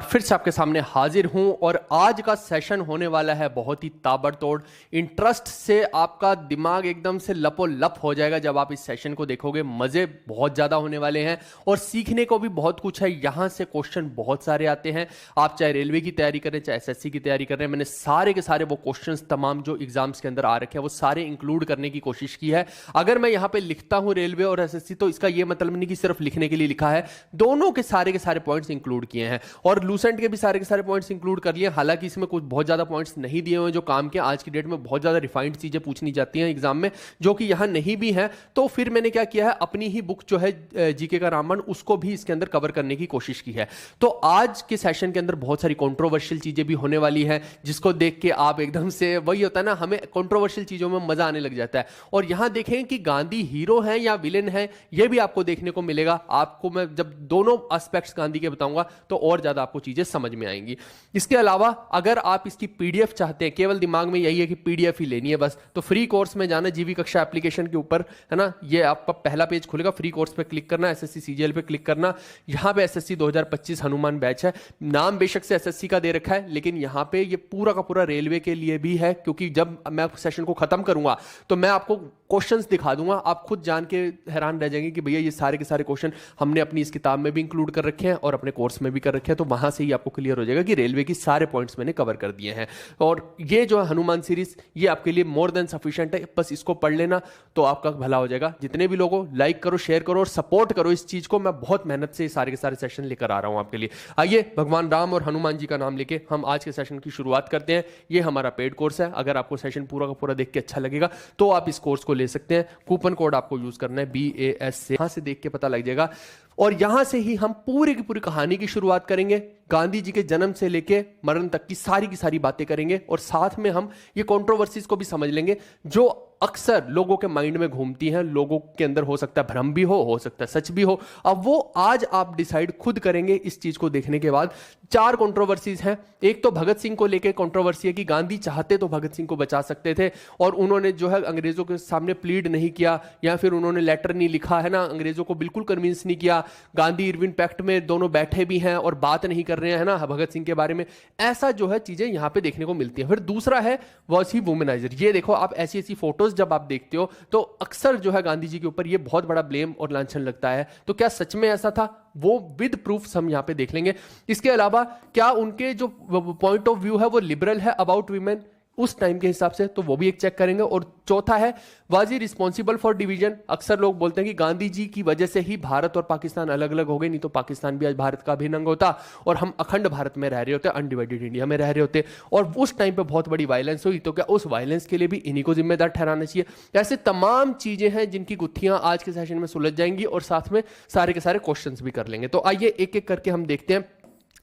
फिर से आपके सामने हाजिर हूं और आज का सेशन होने वाला है बहुत ही ताबड़तोड़। इंटरेस्ट से आपका दिमाग एकदम से लपोलप हो जाएगा जब आप इस सेशन को देखोगे। मजे बहुत ज्यादा होने वाले हैं और सीखने को भी बहुत कुछ है। यहां से क्वेश्चन बहुत सारे आते हैं। आप चाहे रेलवे की तैयारी करें चाहे एसएससी की तैयारी करें, मैंने सारे के सारे वो क्वेश्चंस तमाम जो एग्जाम्स के अंदर आ रखे हैं वो सारे इंक्लूड करने की कोशिश की है। अगर मैं यहां पे लिखता हूं रेलवे और एसएससी तो इसका यह मतलब नहीं कि सिर्फ लिखने के लिए लिखा है, दोनों के सारे पॉइंट्स इंक्लूड किए हैं और लूसेंट के सारे पॉइंट्स इंक्लूड कर लिए। हालांकि इसमें कुछ बहुत ज्यादा पॉइंट्स नहीं दिए हुए जो काम के आज की डेट में बहुत ज्यादा रिफाइंड चीजें पूछनी जाती हैं एग्जाम में, जो कि यहां नहीं भी है। तो फिर मैंने क्या किया है, अपनी ही बुक जो है जीके का रामबाण उसको भी इसके अंदर कवर करने की कोशिश की है। तो आज के सेशन के अंदर बहुत सारी कंट्रोवर्शियल चीजें भी होने वाली है जिसको देख के आप एकदम से, वही होता है ना, हमें कंट्रोवर्शियल चीजों में मजा आने लग जाता है। और यहां देखें कि गांधी हीरो है या विलेन है, यह भी आपको देखने को मिलेगा। आपको मैं जब दोनों एस्पेक्ट्स गांधी के बताऊंगा तो और ज्यादा आपको चीजें समझ में आएंगी। इसके अलावा अगर आप इसकी पीडीएफ चाहते हैं, केवल दिमाग में यही है कि पीडीएफ ही लेनी है बस, तो फ्री कोर्स में जाना, जीवी कक्षा एप्लीकेशन के ऊपर है ना, ये आपका पहला पेज खुलेगा, फ्री कोर्स पे क्लिक करना, एसएससी सीजीएल पे क्लिक करना। यहां पे एसएससी 2025 हनुमान बैच है। नाम बेशक से एसएससी का दे रखा है लेकिन यहां पे ये पूरा का पूरा रेलवे के लिए भी है, क्योंकि जब मैं सेशन को खत्म करूंगा तो मैं आपको क्वेश्चंस दिखा दूंगा। आप खुद जान के हैरान रह जाएंगे कि भैया ये सारे के सारे क्वेश्चन हमने अपनी इस किताब में भी इंक्लूड कर रखे हैं और अपने कोर्स में भी कर रखे हैं। तो वहां से ही आपको क्लियर हो जाएगा कि रेलवे की सारे पॉइंट्स मैंने कवर कर दिए हैं। और ये जो है हनुमान सीरीज, ये आपके लिए मोर देन सफिशिएंट है। बस इसको पढ़ लेना तो आपका भला हो जाएगा। जितने भी लोगों, लाइक करो, शेयर करो और सपोर्ट करो इस चीज को। मैं बहुत मेहनत से सारे के सारे सेशन लेकर आ रहा हूं आपके लिए। आइए भगवान राम और हनुमान जी का नाम लेके हम आज के सेशन की शुरुआत करते हैं। ये हमारा पेड कोर्स है। अगर आपको सेशन पूरा का पूरा देख के अच्छा लगेगा तो आप इस कोर्स को ले सकते हैं। कूपन कोड आपको यूज करना है BAS से, यहां से देख के पता लग जाएगा। और यहां से ही हम पूरी की पूरी कहानी की शुरुआत करेंगे। गांधी जी के जन्म से लेके मरण तक की सारी बातें करेंगे और साथ में हम ये कंट्रोवर्सीज को भी समझ लेंगे जो अक्सर लोगों के माइंड में घूमती हैं। लोगों के अंदर हो सकता है भ्रम भी हो सकता है सच भी हो। अब वो आज आप डिसाइड खुद करेंगे इस चीज को देखने के बाद। 4 कंट्रोवर्सीज हैं। एक तो भगत सिंह को लेके कंट्रोवर्सी है कि गांधी चाहते तो भगत सिंह को बचा सकते थे और उन्होंने जो है अंग्रेजों के सामने प्लीड नहीं किया या फिर उन्होंने लेटर नहीं लिखा, है ना, अंग्रेजों को बिल्कुल कन्विंस नहीं किया। गांधी इरविन पैक्ट में दोनों बैठे भी हैं और बात नहीं कर रहे हैं, है ना, भगत सिंह के बारे में। ऐसा जो है चीजें यहां पे देखने को मिलती हैं। फिर दूसरा है वॉज ही वुमेनाइजर। ये देखो आप, ऐसी फोटोज जब आप देखते हो तो अक्सर जो है गांधी जी के ऊपर ये बहुत बड़ा ब्लेम और लांछन लगता है। तो क्या सच में ऐसा था? वो विद प्रूफ्स हम यहां पे देख लेंगे। इसके अलावा क्या उनके जो पॉइंट ऑफ व्यू है वो लिबरल है अबाउट वीमेन उस टाइम के हिसाब से, तो वो भी एक चेक करेंगे। और चौथा है was he responsible for division. अक्सर लोग बोलते हैं कि गांधी जी की वजह से ही भारत और पाकिस्तान अलग अलग हो गए, नहीं तो पाकिस्तान भी आज भारत का अभिन्न अंग होता और हम अखंड भारत में रह रहे होते, अनडिवाइडेड इंडिया में रह रहे होते। और उस टाइम पे बहुत बड़ी वायलेंस हुई, तो क्या उस वायलेंस के लिए भी इन्हीं को जिम्मेदार ठहराना चाहिए? ऐसे तमाम चीजें हैं जिनकी गुत्थियां आज के सेशन में सुलझ जाएंगी और साथ में सारे के सारे क्वेश्चन भी कर लेंगे। तो आइए एक एक करके हम देखते हैं।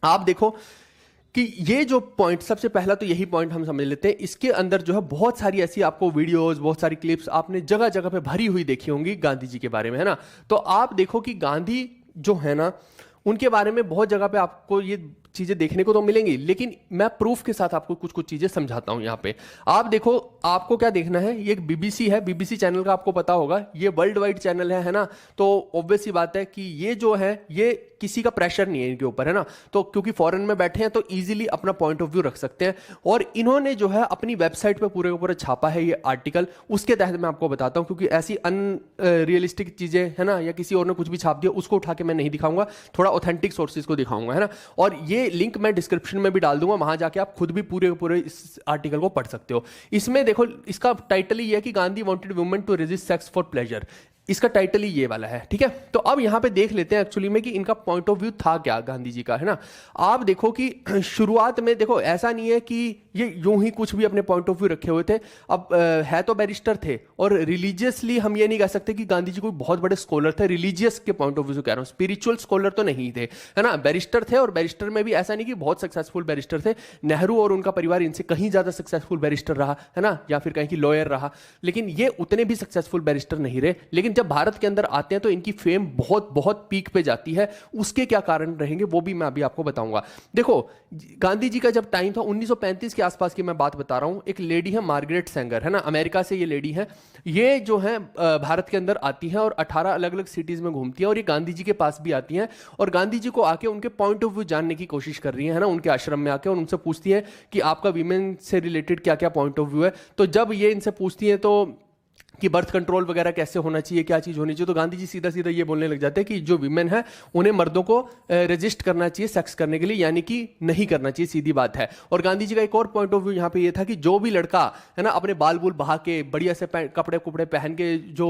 आप देखो कि ये जो पॉइंट, सबसे पहला तो यही पॉइंट हम समझ लेते हैं। इसके अंदर जो है बहुत सारी ऐसी आपको वीडियोस, बहुत सारी क्लिप्स आपने जगह जगह पे भरी हुई देखी होंगी गांधी जी के बारे में, है ना। तो आप देखो कि गांधी जो है ना, उनके बारे में बहुत जगह पे आपको ये चीजें देखने को तो मिलेंगी, लेकिन मैं प्रूफ के साथ आपको कुछ कुछ चीजें समझाता हूं। यहां पे आप देखो, आपको क्या देखना है, ये एक बीबीसी है। बीबीसी चैनल का आपको पता होगा, ये वर्ल्ड वाइड चैनल है ना। तो ऑब्वियस सी बात है कि ये जो है ये किसी का प्रेशर नहीं है इनके ऊपर, है ना। तो क्योंकि फॉरेन में बैठे हैं तो इजीली अपना पॉइंट ऑफ व्यू रख सकते हैं। और इन्होंने जो है अपनी वेबसाइट पे पूरे का पूरा छापा है ये आर्टिकल। उसके तहत मैं आपको बताता हूं, क्योंकि ऐसी अनरियलिस्टिक चीजें, है ना, या किसी और ने कुछ भी छाप दिया उसको उठा के मैं नहीं दिखाऊंगा, थोड़ा ऑथेंटिक सोर्सेज को दिखाऊंगा, है ना। और ये लिंक मैं डिस्क्रिप्शन में भी डाल दूंगा, वहां जाके आप खुद भी पूरे पूरे इस आर्टिकल को पढ़ सकते हो। इसमें देखो, इसका टाइटल ही है कि Gandhi wanted women to resist sex for pleasure. इसका टाइटल ही ये वाला है, ठीक है। तो अब यहां पे देख लेते हैं एक्चुअली में कि इनका पॉइंट ऑफ व्यू था क्या गांधी जी का, है ना। आप देखो कि शुरुआत में देखो, ऐसा नहीं है कि ये यूं ही कुछ भी अपने पॉइंट ऑफ व्यू रखे हुए थे। अब है तो बैरिस्टर थे और रिलीजियसली हम ये नहीं कह सकते कि गांधी जी कोई बहुत बड़े स्कॉलर थे। रिलीजियस के पॉइंट ऑफ व्यू से कह रहा हूं, स्पिरिचुअल स्कॉलर तो नहीं थे, है ना। बैरिस्टर थे और बैरिस्टर में भी ऐसा नहीं कि बहुत सक्सेसफुल बैरिस्टर थे। नेहरू और उनका परिवार इनसे कहीं ज्यादा सक्सेसफुल बैरिस्टर रहा, है ना, या फिर कहीं की लॉयर रहा, लेकिन ये उतने भी सक्सेसफुल बैरिस्टर नहीं रहे। लेकिन जब भारत के अंदर आते हैं तो इनकी फेम बहुत बहुत पीक पे जाती है। उसके क्या कारण रहेंगे वो भी मैं अभी आपको बताऊंगा। देखो, गांधी जी का जब टाइम था 1935 के आसपास की मैं बात बता रहा हूं। एक लेडी है मार्गरेट सेंगर, है ना, अमेरिका से ये लेडी है। ये जो है भारत के अंदर आती हैं और 18 अलग अलग सिटीज में घूमती है और ये गांधी जी के पास भी आती हैं और गांधी जी को आके उनके पॉइंट ऑफ व्यू जानने की कोशिश कर रही है ना, उनके आश्रम में आके, और उनसे पूछती है कि आपका वीमेन से रिलेटेड क्या क्या पॉइंट ऑफ व्यू है। तो जब ये इनसे पूछती है तो कि बर्थ कंट्रोल वगैरह कैसे होना चाहिए, क्या चीज़ होनी चाहिए, तो गांधी जी सीधा सीधा ये बोलने लग जाते हैं कि जो विमेन है उन्हें मर्दों को रजिस्ट करना चाहिए सेक्स करने के लिए, यानी कि नहीं करना चाहिए, सीधी बात है। और गांधी जी का एक और पॉइंट ऑफ व्यू यहाँ पे ये था कि जो भी लड़का है ना अपने बाल बूल बहा के बढ़िया से कपड़े कुपड़े पहन के जो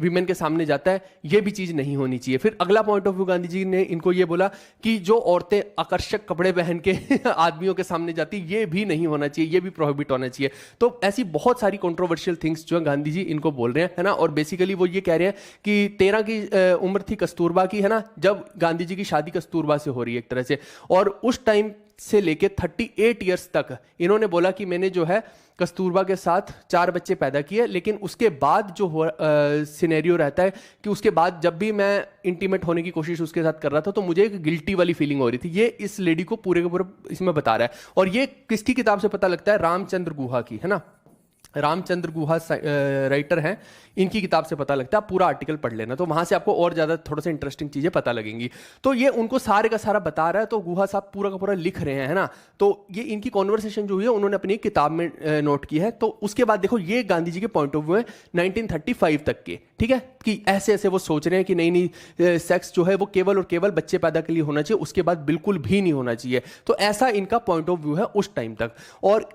विमेन के सामने जाता है, ये भी चीज़ नहीं होनी चाहिए। फिर अगला point of view Gandhi ji ने इनको ये बोला कि जो औरतें आकर्षक कपड़े पहन के आदमियों के सामने जाती, ये भी नहीं होना चाहिए, ये भी प्रोहिबिट होना चाहिए। तो ऐसी बहुत सारी कंट्रोवर्शियल थिंग्स जो है गांधी जी इनको बोल रहे हैं, है ना। और बेसिकली वो ये कह रहे हैं कि 13 की उम्र थी कस्तूरबा की, है ना, जब गांधी जी की शादी कस्तूरबा से हो रही है एक तरह से, और उस टाइम से लेके 38 इयर्स तक इन्होंने बोला कि मैंने जो है कस्तूरबा के साथ 4 बच्चे पैदा किए, लेकिन उसके बाद जो सिनेरियो रहता है कि उसके बाद जब भी मैं इंटीमेट होने की कोशिश उसके साथ कर रहा था तो मुझे एक गिल्टी वाली फीलिंग हो रही थी। ये इस लेडी को पूरे के पूरे इसमें बता रहा है। और ये किसकी किताब से पता लगता है? रामचंद्र गुहा की, है ना। रामचंद्र गुहा राइटर हैं, इनकी किताब से पता लगता है। आप पूरा आर्टिकल पढ़ लेना तो वहां से आपको और ज्यादा थोड़ा सा इंटरेस्टिंग चीजें पता लगेंगी। तो ये उनको सारे का सारा बता रहा है, तो गुहा साहब पूरा का पूरा लिख रहे हैं, है ना। तो ये इनकी कॉन्वर्सेशन जो हुई है उन्होंने अपनी एक किताब में नोट की है। तो उसके बाद देखो, ये गांधी जी के पॉइंट ऑफ व्यू है 1935 तक के, ठीक है, कि ऐसे ऐसे वो सोच रहे हैं कि नहीं सेक्स जो है वो केवल और केवल बच्चे पैदा के लिए होना चाहिए, उसके बाद बिल्कुल भी नहीं होना चाहिए। तो ऐसा इनका पॉइंट ऑफ व्यू है उस टाइम तक। और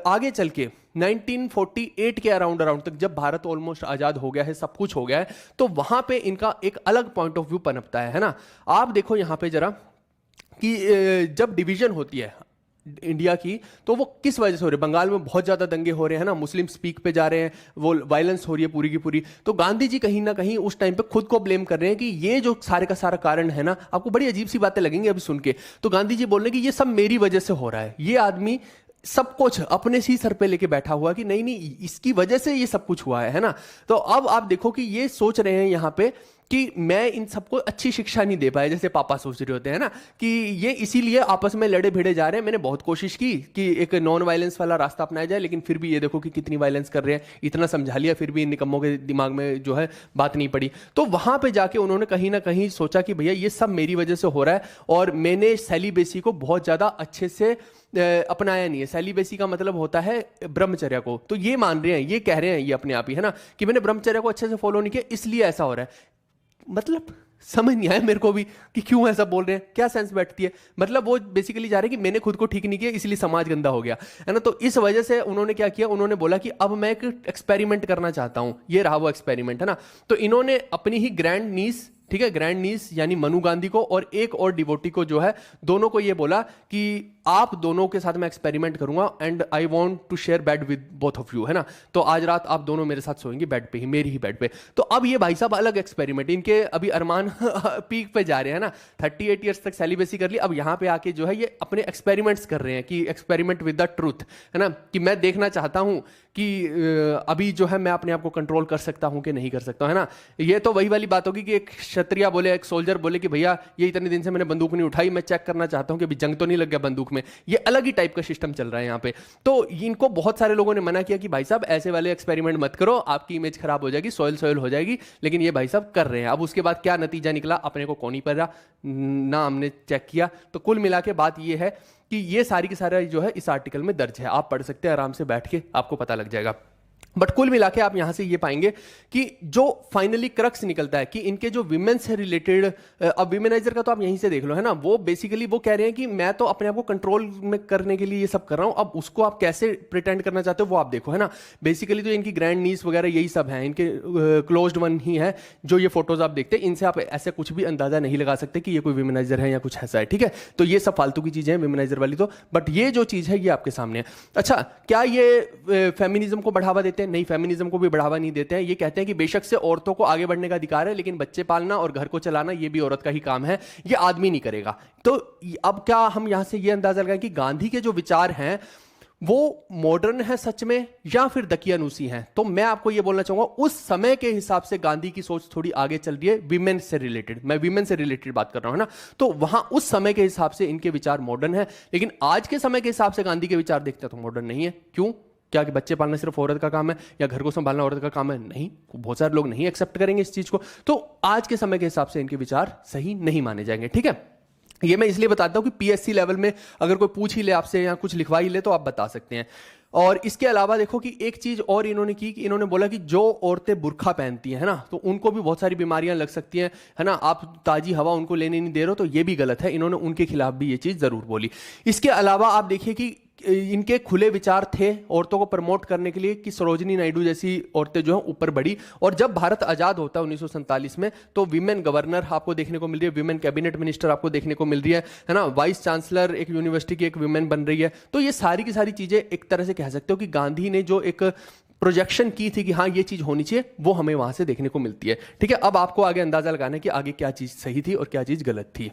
आगे चल के 1948 के अराउंड तक जब भारत ऑलमोस्ट आजाद हो गया है, सब कुछ हो गया है, तो वहां पे इनका एक अलग पॉइंट ऑफ व्यू पनपता है ना। आप देखो यहां पे जरा कि जब डिवीजन होती है इंडिया की, तो वो किस वजह से हो रही है? बंगाल में बहुत ज्यादा दंगे हो रहे हैं ना, मुस्लिम स्पीक पे जा रहे हैं, वो वायलेंस हो रही है पूरी की पूरी। तो गांधी जी कहीं ना कहीं उस टाइम पे खुद को ब्लेम कर रहे हैं कि ये जो सारे का सारा कारण है ना, आपको बड़ी अजीब सी बातें लगेंगी अभी सुन के। तो गांधी जी बोल रहे हैं कि ये सब मेरी वजह से हो रहा है, ये आदमी सब कुछ अपने ही सर पे लेके बैठा हुआ कि नहीं नहीं इसकी वजह से ये सब कुछ हुआ है ना। तो अब आप देखो कि ये सोच रहे हैं यहां पे कि मैं इन सबको अच्छी शिक्षा नहीं दे पाया, जैसे पापा सोच रहे होते हैं ना, कि ये इसीलिए आपस में लड़े भिड़े जा रहे हैं। मैंने बहुत कोशिश की कि एक नॉन वायलेंस वाला रास्ता अपनाया जाए, लेकिन फिर भी ये देखो कि कितनी वायलेंस कर रहे हैं। इतना समझा लिया फिर भी इन निकम्मों के दिमाग में जो है बात नहीं पड़ी। तो वहां पे जाके उन्होंने कहीं ना कहीं सोचा कि भैया ये सब मेरी वजह से हो रहा है और मैंने सेलिबेसी को बहुत ज्यादा अच्छे से अपनाया नहीं है। सेलिबेसी का मतलब होता है ब्रह्मचर्य को। तो ये मान रहे हैं, ये कह रहे हैं ये अपने आप ही, है ना, कि मैंने ब्रह्मचर्य को अच्छे से फॉलो नहीं किया इसलिए ऐसा हो रहा है। मतलब समझ नहीं आया मेरे को भी कि क्यों ऐसा बोल रहे हैं, क्या सेंस बैठती है। मतलब वो बेसिकली जा रहे हैं कि मैंने खुद को ठीक नहीं किया इसलिए समाज गंदा हो गया, है ना। तो इस वजह से उन्होंने क्या किया, उन्होंने बोला कि अब मैं एक एक्सपेरिमेंट करना चाहता हूं। ये रहा वो एक्सपेरिमेंट, है ना। तो इन्होंने अपनी ही ग्रैंड नीस, ठीक है, ग्रैंड नीस यानी मनु गांधी को और एक और डिवोटी को जो है, दोनों को ये बोला कि आप दोनों के साथ मैं एक्सपेरिमेंट करूंगा and I want to share bed with both of you, है ना। तो आज रात आप दोनों मेरे साथ सोएंगे बेड पे ही, मेरी ही बेड पे। तो अब ये भाई साहब अलग एक्सपेरिमेंट, इनके अभी अरमान पीक पे जा रहे हैं ना, 38 इयर्स तक सेलिबेसी कर ली, अब यहां पे आके जो है ये अपने एक्सपेरिमेंट्स कर रहे हैं कि एक्सपेरिमेंट विद द ट्रूथ, है ना, कि मैं देखना चाहता हूं कि अभी जो है मैं अपने आप को कंट्रोल कर सकता हूं कि नहीं कर सकता, है ना। ये तो वही वाली बात होगी कि एक क्षत्रिय बोले, एक सोल्जर बोले कि भैया ये इतने दिन से मैंने बंदूक नहीं उठाई, मैं चेक करना चाहता हूं कि अभी जंग तो नहीं लग गया बंदूक में। ये अलग ही टाइप का सिस्टम चल रहा है यहाँ पे। तो इनको बहुत सारे लोगों ने मना किया कि भाई साहब ऐसे वाले एक्सपेरिमेंट मत करो, आपकी इमेज खराब हो जाएगी, सॉइल हो जाएगी, लेकिन ये भाई साहब कर रहे हैं। अब उसके बाद क्या नतीजा निकला अपने को कौन ही पता ना, हमने चेक किया। तो कुल मिला के बात ये है कि ये सारी की सारी जो है इस आर्टिकल में दर्ज है, आप पढ़ सकते हैं आराम से बैठ के, आपको पता लग जाएगा। बट कुल मिला के आप यहां से ये पाएंगे कि जो फाइनली क्रक्स निकलता है कि इनके जो विमेन से रिलेटेड, अब विमेनाइजर का तो आप यहीं से देख लो, है ना, वो बेसिकली वो कह रहे हैं कि मैं तो अपने आप को कंट्रोल में करने के लिए ये सब कर रहा हूं, अब उसको आप कैसे प्रिटेंड करना चाहते हो वो आप देखो, है ना। बेसिकली तो इनकी ग्रैंड नीस वगैरह यही सब है, इनके क्लोज्ड वन ही है जो ये फोटोज आप देखते हैं, इनसे आप ऐसे कुछ भी अंदाजा नहीं लगा सकते कि ये कोई विमेनाइजर है या कुछ ऐसा है, ठीक है। तो ये सब फालतू की चीजें हैं विमेनाइजर वाली तो, बट ये जो चीज है ये आपके सामने है। अच्छा, क्या ये फेमिनिज्म को बढ़ावा देते हैं? नहीं, फेमिनिज्म को भी बढ़ावा नहीं देते हैं। ये कहते हैं कि बेशक से औरतों को आगे बढ़ने का अधिकार है, लेकिन बच्चे पालना और घर को चलाना ये भी औरत का ही काम है, ये आदमी नहीं करेगा। तो अब क्या हम यहां से ये अंदाजा लगाएं कि गांधी के जो विचार हैं वो मॉडर्न है सच में या फिर दकियानूसी हैं? तो मैं आपको ये बोलना चाहूंगा उस समय के हिसाब से गांधी की सोच थोड़ी आगे चल रही है, विमेन से रिलेटेड, मैं विमेन से रिलेटेड बात कर रहा हूं, है ना। तो वहां उस समय के हिसाब से इनके विचार मॉडर्न है, लेकिन आज के समय के हिसाब से गांधी के विचार देखते हैं तो मॉडर्न नहीं है। क्यों? क्या कि बच्चे पालना सिर्फ औरत का काम है या घर को संभालना औरत का काम है? नहीं, बहुत सारे लोग नहीं एक्सेप्ट करेंगे इस चीज को। तो आज के समय के हिसाब से इनके विचार सही नहीं माने जाएंगे, ठीक है। ये मैं इसलिए बताता हूं कि पीएससी लेवल में अगर कोई पूछ ही ले आपसे या कुछ लिखवा ही ले तो आप बता सकते हैं। और इसके अलावा देखो कि एक चीज और इन्होंने की कि इन्होंने बोला कि जो औरतें बुर्का पहनती हैं, है ना, तो उनको भी बहुत सारी बीमारियां लग सकती हैं, है ना, आप ताजी हवा उनको लेने नहीं दे रहे हो, तो ये भी गलत है। इन्होंने उनके खिलाफ भी ये चीज जरूर बोली। इसके अलावा आप देखिए कि इनके खुले विचार थे औरतों को प्रमोट करने के लिए कि सरोजिनी नायडू जैसी औरतें जो हैं ऊपर बढ़ी। और जब भारत आजाद होता है 1947 में, तो विमेन गवर्नर आपको देखने को मिल रही है, विमेन कैबिनेट मिनिस्टर आपको देखने को मिल रही है ना, वाइस चांसलर एक यूनिवर्सिटी की एक विमेन बन रही है। तो ये सारी की सारी चीजें एक तरह से कह सकते हो कि गांधी ने जो एक प्रोजेक्शन की थी कि हाँ ये चीज होनी चाहिए, वो हमें वहां से देखने को मिलती है, ठीक है। अब आपको आगे अंदाजा लगाना है कि आगे क्या चीज सही थी और क्या चीज गलत थी।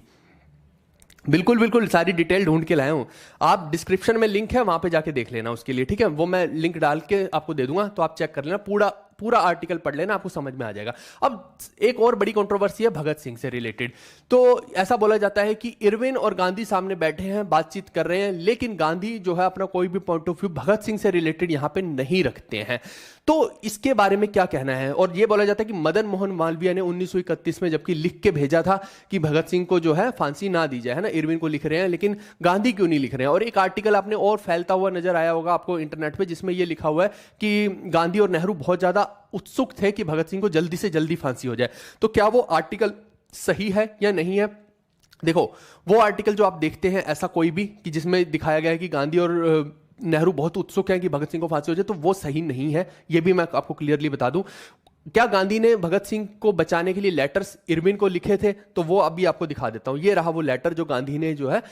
बिल्कुल बिल्कुल सारी डिटेल ढूंढ के लाया हूं, आप डिस्क्रिप्शन में लिंक है वहां पे जाके देख लेना उसके लिए, ठीक है। वो मैं लिंक डाल के आपको दे दूंगा, तो आप चेक कर लेना, पूरा पूरा आर्टिकल पढ़ लेना, आपको समझ में आ जाएगा। अब एक और बड़ी कंट्रोवर्सी है भगत सिंह से रिलेटेड। तो ऐसा बोला जाता है कि इरविन और गांधी सामने बैठे हैं, बातचीत कर रहे हैं, लेकिन गांधी जो है अपना कोई भी point of view Bhagat Singh से रिलेटेड यहां पे नहीं रखते हैं। तो इसके बारे में क्या कहना है? और यह बोला जाता है कि मदन मोहन मालवीय ने 1931 में जबकि लिख के भेजा था कि भगत सिंह को जो है फांसी ना दी जाए, है ना, इरविन को लिख रहे हैं, लेकिन गांधी क्यों नहीं लिख रहे हैं? और एक आर्टिकल आपने और फैलता हुआ नजर आया होगा आपको इंटरनेट पे, जिसमें यह लिखा हुआ है कि गांधी और नेहरू बहुत ज्यादा उत्सुक थे कि भगत सिंह को जल्दी से जल्दी फांसी हो जाए। तो क्या वो आर्टिकल सही है या नहीं है? देखो, वो आर्टिकल जो आप देखते हैं ऐसा कोई भी कि जिसमें दिखाया गया है कि गांधी और नेहरू बहुत उत्सुक हैं कि भगत सिंह को फांसी हो जाए, तो वो सही नहीं है। ये भी मैं आपको क्लियरली बता दूं। क्या गांधी ने भगत सिंह को बचाने के लिए लेटर्स इरविन को लिखे थे? तो वो अभी आपको दिखा देता हूं। ये रहा वो लेटर जो गांधी ने जो है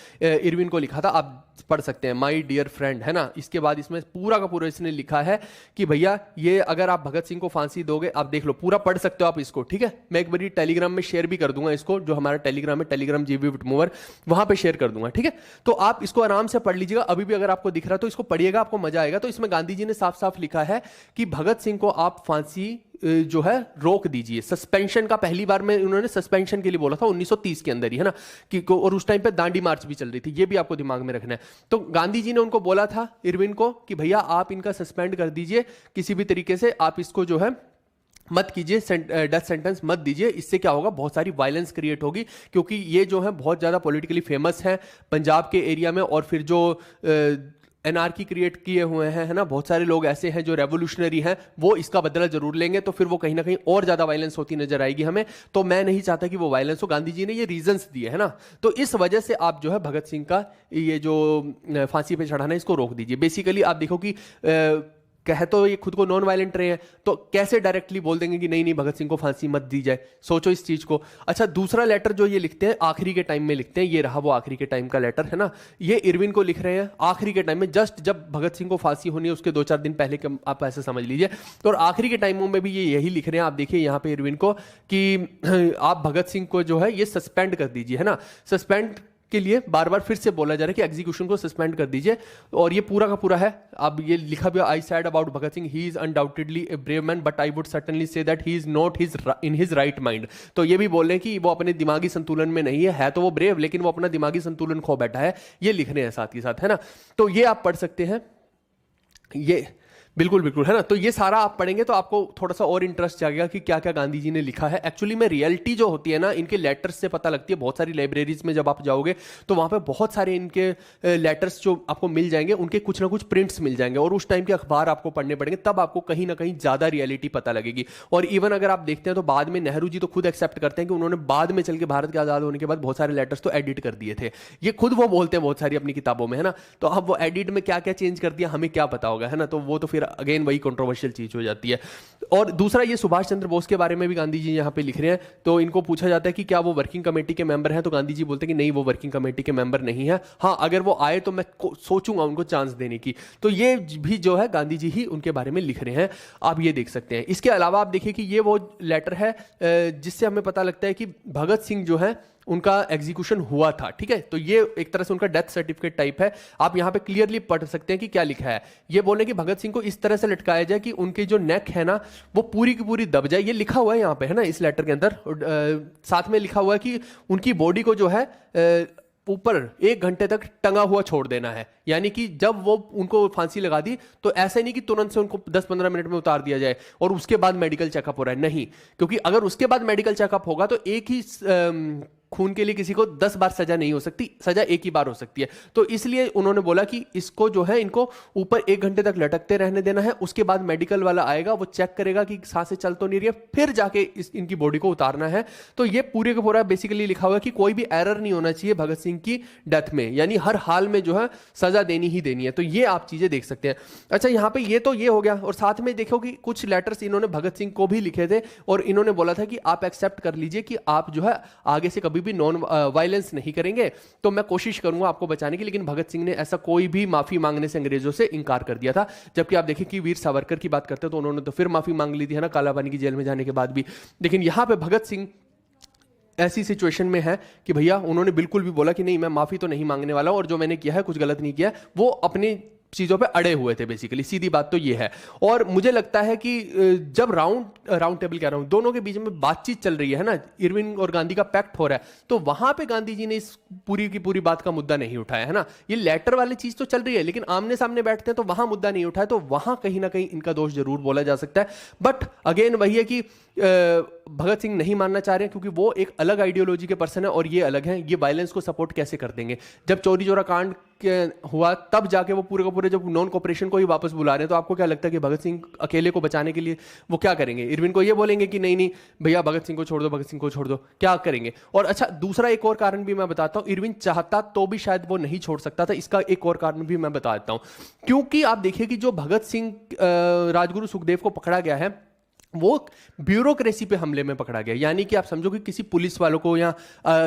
इरविन को लिखा था, आप पढ़ सकते हैं, माय डियर फ्रेंड, है ना। इसके बाद इसमें पूरा का पूरा इसने लिखा है कि भैया ये अगर आप भगत सिंह को फांसी दोगे, आप देख लो, पूरा पढ़ सकते हो आप इसको, ठीक है। मैं एक बार टेलीग्राम में शेयर भी कर दूंगा इसको, जो हमारा टेलीग्राम है, टेलीग्राम जीवी विटमूवर, वहां पे शेयर कर दूंगा, ठीक है। तो आप इसको आराम से पढ़ लीजिएगा, अभी भी अगर आपको दिख रहा है तो इसको पढ़िएगा, आपको मजा आएगा। तो इसमें गांधी जी ने साफ साफ लिखा है कि भगत सिंह को आप फांसी जो है रोक दीजिए। सस्पेंशन का पहली बार में उन्होंने सस्पेंशन के लिए बोला था 1930 के अंदर ही, है ना, कि और उस टाइम पे दांडी मार्च भी चल रही थी, ये भी आपको दिमाग में रखना है। तो गांधी जी ने उनको बोला था इरविन को कि भैया आप इनका सस्पेंड कर दीजिए किसी भी तरीके से, आप इसको जो है मत कीजिए, डेथ सेंटेंस मत दीजिए। इससे क्या होगा, बहुत सारी वायलेंस क्रिएट होगी, क्योंकि ये जो है बहुत ज्यादा पॉलिटिकली फेमस है पंजाब के एरिया में, और फिर जो एनआरकी क्रिएट किए हुए हैं, है ना, बहुत सारे लोग ऐसे हैं जो रेवोल्यूशनरी हैं, वो इसका बदला जरूर लेंगे। तो फिर वो कहीं ना कहीं और ज्यादा वायलेंस होती नजर आएगी हमें, तो मैं नहीं चाहता कि वो वायलेंस हो। गांधी जी ने ये रीजंस दिए, है ना। तो इस वजह से आप जो है भगत सिंह का ये जो फांसी पे चढ़ाना है इसको रोक दीजिए। बेसिकली आप देखो कि कहे तो ये खुद को नॉन वायलेंट रहे हैं, तो कैसे डायरेक्टली बोल देंगे कि नहीं नहीं भगत सिंह को फांसी मत दी जाए? सोचो इस चीज को। अच्छा, दूसरा लेटर जो ये लिखते हैं आखिरी के टाइम में लिखते हैं, ये रहा वो आखिरी के टाइम का लेटर, है ना। ये इरविन को लिख रहे हैं आखिरी के टाइम में, जस्ट जब भगत सिंह को फांसी होनी है उसके 2-4 दिन पहले के, आप ऐसे समझ लीजिए। तो और आखिरी के टाइमों में भी ये यही लिख रहे हैं, आप देखिए यहाँ पे इरविन को, कि आप भगत सिंह को जो है ये सस्पेंड कर दीजिए, है ना। सस्पेंड के लिए बार बार फिर से बोला जा रहा है कि एग्जीक्यूशन को सस्पेंड कर दीजिए, और ये पूरा का पूरा है। अब ये लिखा भी, I said about Bhagat Singh, he is undoubtedly a brave man, but I would certainly say that he is not in his right mind. तो ये भी बोल रहे हैं कि वो अपने दिमागी संतुलन में नहीं है तो वो ब्रेव, लेकिन वो अपना दिमागी संतुलन खो बैठा है, ये लिख रहे हैं साथ के साथ, है ना। तो ये आप पढ़ सकते हैं, ये बिल्कुल बिल्कुल, है ना। तो ये सारा आप पढ़ेंगे तो आपको थोड़ा सा और इंटरेस्ट जाएगा कि क्या क्या गांधी जी ने लिखा है। एक्चुअली में रियलिटी जो होती है ना, इनके लेटर्स से पता लगती है। बहुत सारी लाइब्रेरीज में जब आप जाओगे तो वहां पे बहुत सारे इनके लेटर्स जो आपको मिल जाएंगे, उनके कुछ ना कुछ प्रिंट्स मिल जाएंगे, और उस टाइम के अखबार आपको पढ़ने पड़ेंगे, तब आपको कहीं ना कहीं ज्यादा रियलिटी पता लगेगी। और इवन अगर आप देखते हैं तो बाद में नेहरू जी तो खुद एक्सेप्ट करते हैं कि उन्होंने बाद में चल के भारत के आजाद होने के बाद बहुत सारे लेटर्स तो एडिट कर दिए थे। ये खुद वो बोलते हैं बहुत सारी अपनी किताबों में, है ना। तो अब वो एडिट में क्या क्या चेंज कर दिया हमें क्या पता होगा, है ना। तो वो तो फिर अगेन वही कंट्रोवर्शियल चीज हो जाती है। और दूसरा, ये सुभाष चंद्र बोस के बारे में भी गांधी जी यहां पे लिख रहे हैं। तो इनको पूछा जाता है कि क्या वो वर्किंग कमेटी के मेंबर हैं, तो गांधी जी बोलते हैं कि नहीं, वो वर्किंग कमेटी के मेंबर नहीं है। हाँ, अगर वो आए तो मैं सोचूंगा उनको चांस देने की। तो ये भी जो है गांधी जी ही उनके बारे में लिख रहे हैं, आप ये देख सकते हैं। इसके अलावा आप देखिए कि ये वो लेटर है जिससे हमें पता लगता है कि भगत सिंह जो है उनका एग्जीक्यूशन हुआ था। ठीक है, तो ये एक तरह से उनका डेथ सर्टिफिकेट टाइप है। आप यहां पे क्लियरली पढ़ सकते हैं कि क्या लिखा है। ये बोले कि भगत सिंह को इस तरह से लटकाया जाए कि उनकी जो नेक है ना वो पूरी की पूरी दब जाए। ये लिखा हुआ है यहाँ पे, है ना, इस लेटर के अंदर। साथ में लिखा हुआ है कि उनकी बॉडी को जो है ऊपर 1 घंटे तक टंगा हुआ छोड़ देना है। यानी कि जब वो उनको फांसी लगा दी तो ऐसे नहीं कि तुरंत से उनको 10-15 मिनट में उतार दिया जाए और उसके बाद मेडिकल चेकअप हो रहा है, नहीं। क्योंकि अगर उसके बाद मेडिकल चेकअप होगा तो एक ही खून के लिए किसी को 10 बार सजा नहीं हो सकती, सजा एक ही बार हो सकती है। तो इसलिए उन्होंने बोला कि इसको जो है इनको ऊपर 1 घंटे तक लटकते रहने देना है। उसके बाद मेडिकल वाला आएगा, वो चेक करेगा कि सांसें चल तो नहीं रही है, फिर जाके इनकी बॉडी को उतारना है। तो ये पूरे का पूरा बेसिकली लिखा हुआ है कि कोई भी एरर नहीं होना चाहिए भगत सिंह की डेथ में, यानी हर हाल में जो है सजा देनी ही देनी है। तो ये आप चीजें देख सकते हैं। अच्छा, यहाँ पे ये तो ये हो गया, और साथ में देखो कि कुछ लेटर्स इन्होंने भगत सिंह को भी लिखे थे और इन्होंने बोला था कि आप एक्सेप्ट कर लीजिए कि आप जो है आगे से कभी भी नॉन वायलेंस नहीं करेंगे, तो मैं कोशिश करूंगा आपको बचाने की। लेकिन भगत सिंह ने ऐसा कोई भी माफी मांगने से अंग्रेजों से इंकार कर दिया था। जबकि आप देखिए कि वीर सावरकर की बात करते हैं तो उन्होंने तो फिर माफी मांग ली थी, है ना, कालापानी की जेल में जाने के बाद भी। लेकिन यहां पे भगत सिंह ऐसी सिचुएशन में है कि भैया उन्होंने बिल्कुल भी बोला कि नहीं, मैं माफी तो नहीं मांगने वाला और जो मैंने किया है कुछ गलत नहीं किया। वो अपनी चीजों पे अड़े हुए थे बेसिकली, सीधी बात तो ये है। और मुझे लगता है कि जब राउंड टेबल कह रहा हूं, दोनों के बीच में बातचीत चल रही है ना, इरविन और गांधी का पैक्ट हो रहा है, तो वहां पे गांधी जी ने इस पूरी की पूरी बात का मुद्दा नहीं उठाया, है ना। ये लेटर वाली चीज तो चल रही है, लेकिन आमने सामने बैठते हैं तो वहां मुद्दा नहीं उठाया, तो वहां कहीं ना कहीं इनका दोष जरूर बोला जा सकता है। बट अगेन वही है कि भगत सिंह नहीं मानना चाह रहे हैं क्योंकि वो एक अलग आइडियोलॉजी के पर्सन है और ये अलग है। ये वायलेंस को सपोर्ट कैसे कर देंगे? जब चौरी चौरा कांड हुआ तब जाके वो पूरे का पूरे जब नॉन कॉपरेशन को ही वापस बुला रहे हैं, तो आपको क्या लगता है कि भगत सिंह अकेले को बचाने के लिए वो क्या करेंगे? इरविन को ये बोलेंगे कि नहीं नहीं भैया भगत सिंह को छोड़ दो, भगत सिंह को छोड़ दो, क्या करेंगे? और अच्छा, दूसरा एक और कारण भी मैं बताता हूं, इरविन चाहता तो भी शायद वो नहीं छोड़ सकता था। इसका एक और कारण भी मैं बता देता हूं। क्योंकि आप देखिए कि जो भगत सिंह राजगुरु सुखदेव को पकड़ा गया है वो ब्यूरोक्रेसी पे हमले में पकड़ा गया। यानी कि आप समझो कि किसी पुलिस वालों को या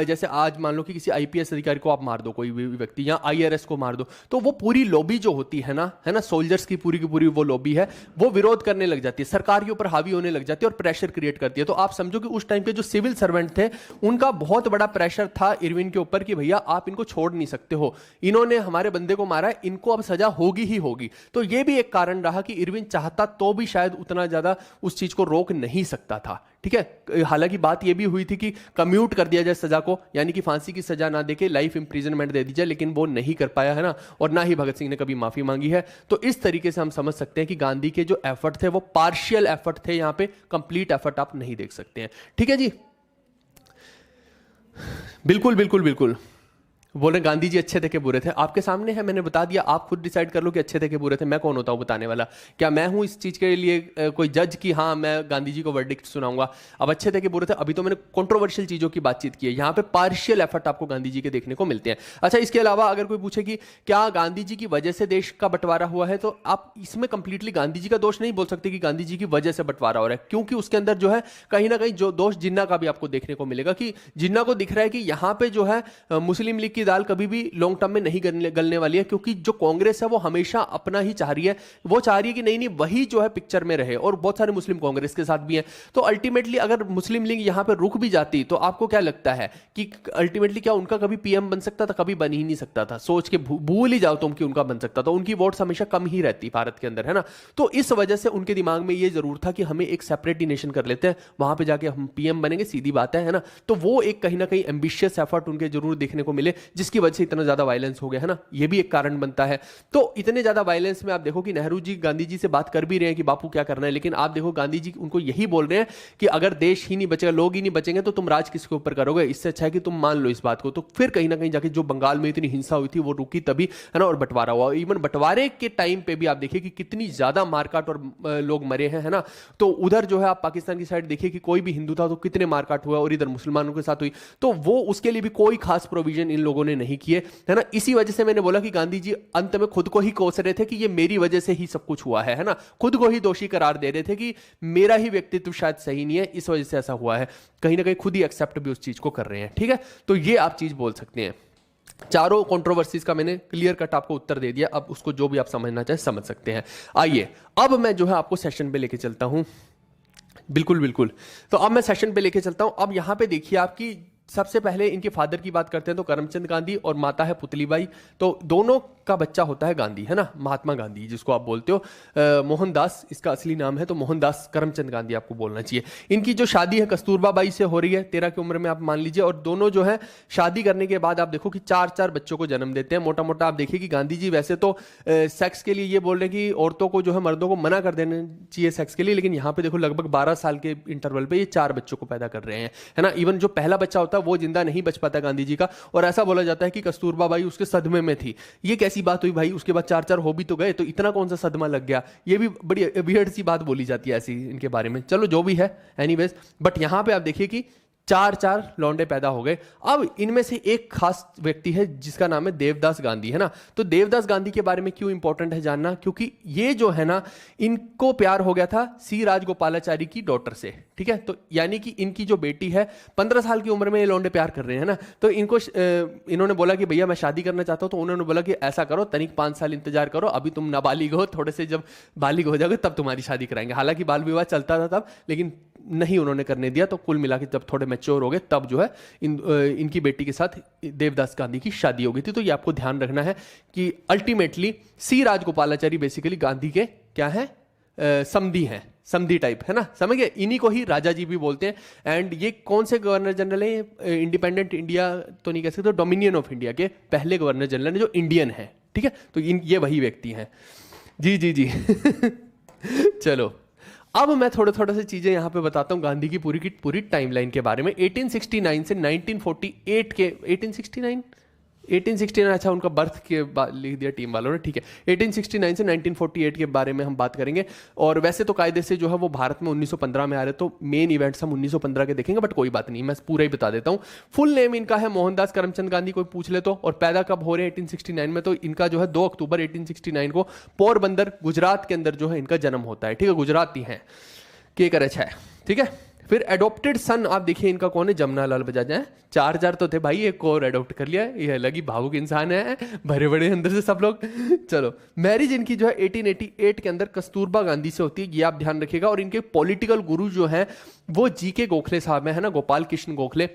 जैसे आज मान लो कि किसी आईपीएस अधिकारी को आप मार दो, कोई भी व्यक्ति, या आईआरएस को मार दो, तो वो पूरी लॉबी जो होती है ना सोल्जर्स की पूरी वो लॉबी है, वो विरोध करने लग जाती है, सरकार के ऊपर हावी होने लग जाती है और प्रेशर क्रिएट करती है। तो आप समझो कि उस टाइम के जो सिविल सर्वेंट थे उनका बहुत बड़ा प्रेशर था इरविन के ऊपर कि भैया आप इनको छोड़ नहीं सकते हो, इन्होंने हमारे बंदे को मारा है, इनको अब सजा होगी ही होगी। तो ये भी एक कारण रहा कि इरविन चाहता तो भी शायद उतना ज्यादा उस चीज को रोक नहीं सकता था। ठीक है, हालांकि बात यह भी हुई थी कि कम्यूट कर दिया जाए सजा को, यानी कि फांसी की सजा ना देके लाइफ इंप्रिजनमेंट दे दी जाए, लेकिन वो नहीं कर पाया, है ना। और ना ही भगत सिंह ने कभी माफी मांगी है। तो इस तरीके से हम समझ सकते हैं कि गांधी के जो एफर्ट थे वो पार्शियल एफर्ट थे, यहां पे कंप्लीट एफर्ट आप नहीं देख सकते हैं। ठीक है जी, बिल्कुल बिल्कुल बिल्कुल। बोल रहे गांधी जी अच्छे थे कि बुरे थे? आपके सामने है, मैंने बता दिया, आप खुद डिसाइड कर लो कि अच्छे थे कि बुरे थे। मैं कौन होता हूं बताने वाला? क्या मैं हूं इस चीज के लिए कोई जज कि हाँ मैं गांधी जी को वर्डिक्ट सुनाऊंगा? अब अच्छे थे कि बुरे थे, अभी तो मैंने कंट्रोवर्शियल चीजों की बातचीत की है। यहाँ पे पार्शियल एफर्ट आपको गांधी जी के देखने को मिलते हैं। अच्छा, इसके अलावा अगर कोई पूछे कि क्या गांधी जी की वजह से देश का बंटवारा हुआ है, तो आप इसमें कंप्लीटली गांधी जी का दोष नहीं बोल सकते कि गांधी जी की वजह से बंटवारा हो रहा है, क्योंकि उसके अंदर जो है कहीं ना कहीं जो दोष जिन्ना का भी आपको देखने को मिलेगा कि जिन्ना को दिख रहा है कि यहाँ पे जो है मुस्लिम लीग की दाल कभी भी लॉन्ग टर्म में नहीं गलने वाली है, क्योंकि जो कांग्रेस है वो हमेशा अपना ही चाह रही है, वो चाह रही है कि नहीं नहीं वही जो है पिक्चर में रहे, और बहुत सारे मुस्लिम कांग्रेस के साथ भी हैं। तो अल्टीमेटली अगर मुस्लिम लीग यहां पे रुक भी जाती तो आपको क्या लगता है कि अल्टीमेटली क्या उनका कभी पीएम बन सकता था? कभी बन ही नहीं सकता था। सोच के भूल ही जाओ तुम कि उनका बन सकता था। उनकी वोट्स हमेशा कम ही रहती भारत के अंदर, है ना। तो इस वजह से उनके दिमाग में ये जरूर था कि हमें एक सेपरेट नेशन कर लेते हैं, वहां पे जाके हम पीएम बनेंगे, सीधी बात है ना। तो वो एक कहीं ना कहीं एम्बिशियस एफर्ट उनके जरूर देखने को मिले, जिसकी वजह से इतना ज्यादा वायलेंस हो गया, है ना। ये भी एक कारण बनता है। तो इतने ज्यादा वायलेंस में आप देखो कि नेहरू जी गांधी जी से बात कर भी रहे हैं कि बापू क्या करना है, लेकिन आप देखो गांधी जी उनको यही बोल रहे हैं कि अगर देश ही नहीं बचेगा, लोग ही नहीं बचेंगे, तो तुम राज किसके ऊपर करोगे? इससे अच्छा है कि तुम मान लो इस बात को। तो फिर कहीं ना कहीं जाके जो बंगाल में इतनी हिंसा हुई थी वो रुकी तभी, है ना, और बंटवारा हुआ। इवन बंटवारे के टाइम पे भी आप देखिए कि कितनी ज्यादा मारकाट और लोग मरे हैं, है ना। तो उधर जो है आप पाकिस्तान की साइड देखिए कि कोई भी हिंदू था तो कितने मारकाट हुआ, और इधर मुसलमानों के साथ हुई। तो वो उसके लिए भी कोई खास प्रोविजन इन लोगों ने नहीं किए, है ना। इसी वजह से मैंने बोला कि गांधी जी अंत में खुद को ही कोस रहे थे कि ये मेरी वजह से ही सब कुछ हुआ है ना। खुद को ही दोषी करार दे रहे थे कि मेरा ही व्यक्तित्व शायद सही नहीं है, इस वजह से ऐसा हुआ है। कहीं ना कहीं खुद ही एक्सेप्ट भी उस चीज को कर रहे हैं। ठीक है, तो ये आप चीज बोल सकते हैं। चारों कंट्रोवर्सीज का मैंने क्लियर कट आपको उत्तर दे दिया। अब उसको जो भी आप समझना चाहे समझ सकते हैं। आइए अब मैं जो है आपको सेशन पे लेके चलता हूं। बिल्कुल बिल्कुल। तो अब मैं सेशन पे लेके चलता हूं। अब यहां पे देखिए आपकी सबसे पहले इनके फादर की बात करते हैं तो करमचंद गांधी और माता है पुतलीबाई। तो दोनों का बच्चा होता है गांधी, है ना, महात्मा गांधी जिसको आप बोलते हो। मोहनदास इसका असली नाम है, तो मोहनदास करमचंद गांधी आपको बोलना चाहिए। इनकी जो शादी है कस्तूरबा बाई से हो रही है 13 की उम्र में, आप मान लीजिए। और दोनों जो है शादी करने के बाद आप देखो कि 4-4 बच्चों को जन्म देते हैं। मोटा मोटा आप देखिए कि गांधी जी वैसे तो सेक्स के लिए ये बोल रहे हैं कि औरतों को जो है मर्दों को मना कर देना चाहिए सेक्स के लिए, लेकिन यहाँ पे देखो लगभग 12 साल के इंटरवल पे ये 4 बच्चों को पैदा कर रहे हैं, है ना। इवन जो पहला बच्चा होता है वो जिंदा नहीं बच पाता गांधी जी का, और ऐसा बोला जाता है कि कस्तूरबा बाई उसके सदमे में थी। ये कैसी बात हुई भाई, उसके बाद 4-4 हो भी तो गए, तो इतना कौन सा सदमा लग गया, ये भी बड़ी वियर्ड सी बात बोली जाती है ऐसी इनके बारे में। चलो जो भी है, एनीवेज, बट यहां पे आप देखिए कि 4-4 लौंडे पैदा हो गए। अब इनमें से एक खास व्यक्ति है जिसका नाम है देवदास गांधी, है ना। तो देवदास गांधी के बारे में क्यों इंपॉर्टेंट है जानना, क्योंकि ये जो है ना, इनको प्यार हो गया था सी राजगोपालाचारी की डॉटर से, ठीक है। तो यानी कि इनकी जो बेटी है 15 साल की उम्र में ये लौंडे प्यार कर रहे हैं ना, तो इनको इन्होंने बोला कि भैया मैं शादी करना चाहता हूं। तो उन्होंने बोला कि ऐसा करो तनिक 5 साल इंतजार करो, अभी तुम नाबालिग हो, थोड़े से जब बालिग हो जाओगे तब तुम्हारी शादी कराएंगे। हालांकि बाल विवाह चलता था तब, लेकिन नहीं उन्होंने करने दिया। तो कुल मिला के जब थोड़े मैच्योर हो गए तब जो है इनकी बेटी के साथ देवदास गांधी की शादी हो गई थी। तो ये आपको ध्यान रखना है कि अल्टीमेटली सी राजगोपालाचारी बेसिकली गांधी के क्या है, समधी हैं, समधी टाइप, है ना, समझ गए। इन्हीं को ही राजा जी भी बोलते हैं। एंड ये कौन से गवर्नर जनरल हैं, इंडिपेंडेंट इंडिया तो नहीं कह सकते, डोमिनियन ऑफ इंडिया के पहले गवर्नर जनरल हैं जो इंडियन है, ठीक है। तो ये वही व्यक्ति हैं। जी जी जी चलो अब मैं थोड़े थोड़े से चीजें यहां पे बताता हूं गांधी की पूरी टाइमलाइन के बारे में। 1869 से 1948 के 1869 अच्छा उनका बर्थ के बाद लिख दिया टीम वालों ने, ठीक है। 1869 से 1948 के बारे में हम बात करेंगे। और वैसे तो कायदे से जो है वो भारत में 1915 में आ रहे, तो मेन इवेंट्स हम 1915 के देखेंगे, बट कोई बात नहीं, मैं पूरा ही बता देता हूं। फुल नेम इनका है मोहनदास करमचंद गांधी, कोई पूछ ले तो। और पैदा कब हो रहे हैं 1869 में, तो इनका जो है 2 अक्टूबर 1869 को पोरबंदर गुजरात के अंदर जो है इनका जन्म होता है, ठीक है। गुजराती हैं, के करे है, ठीक है। फिर एडॉप्टेड सन आप देखिए इनका कौन है, जमुनालाल बजाज है। 4 तो थे भाई, एक और एडॉप्ट कर लिया, ये अलग ही भावुक इंसान है, भरे बड़े अंदर से सब लोग। चलो मैरिज इनकी जो है 1888 के अंदर कस्तूरबा गांधी से होती है, ये आप ध्यान रखिएगा। और इनके पॉलिटिकल गुरु जो है वो जीके गोखले साहब है ना, गोपाल कृष्ण गोखले,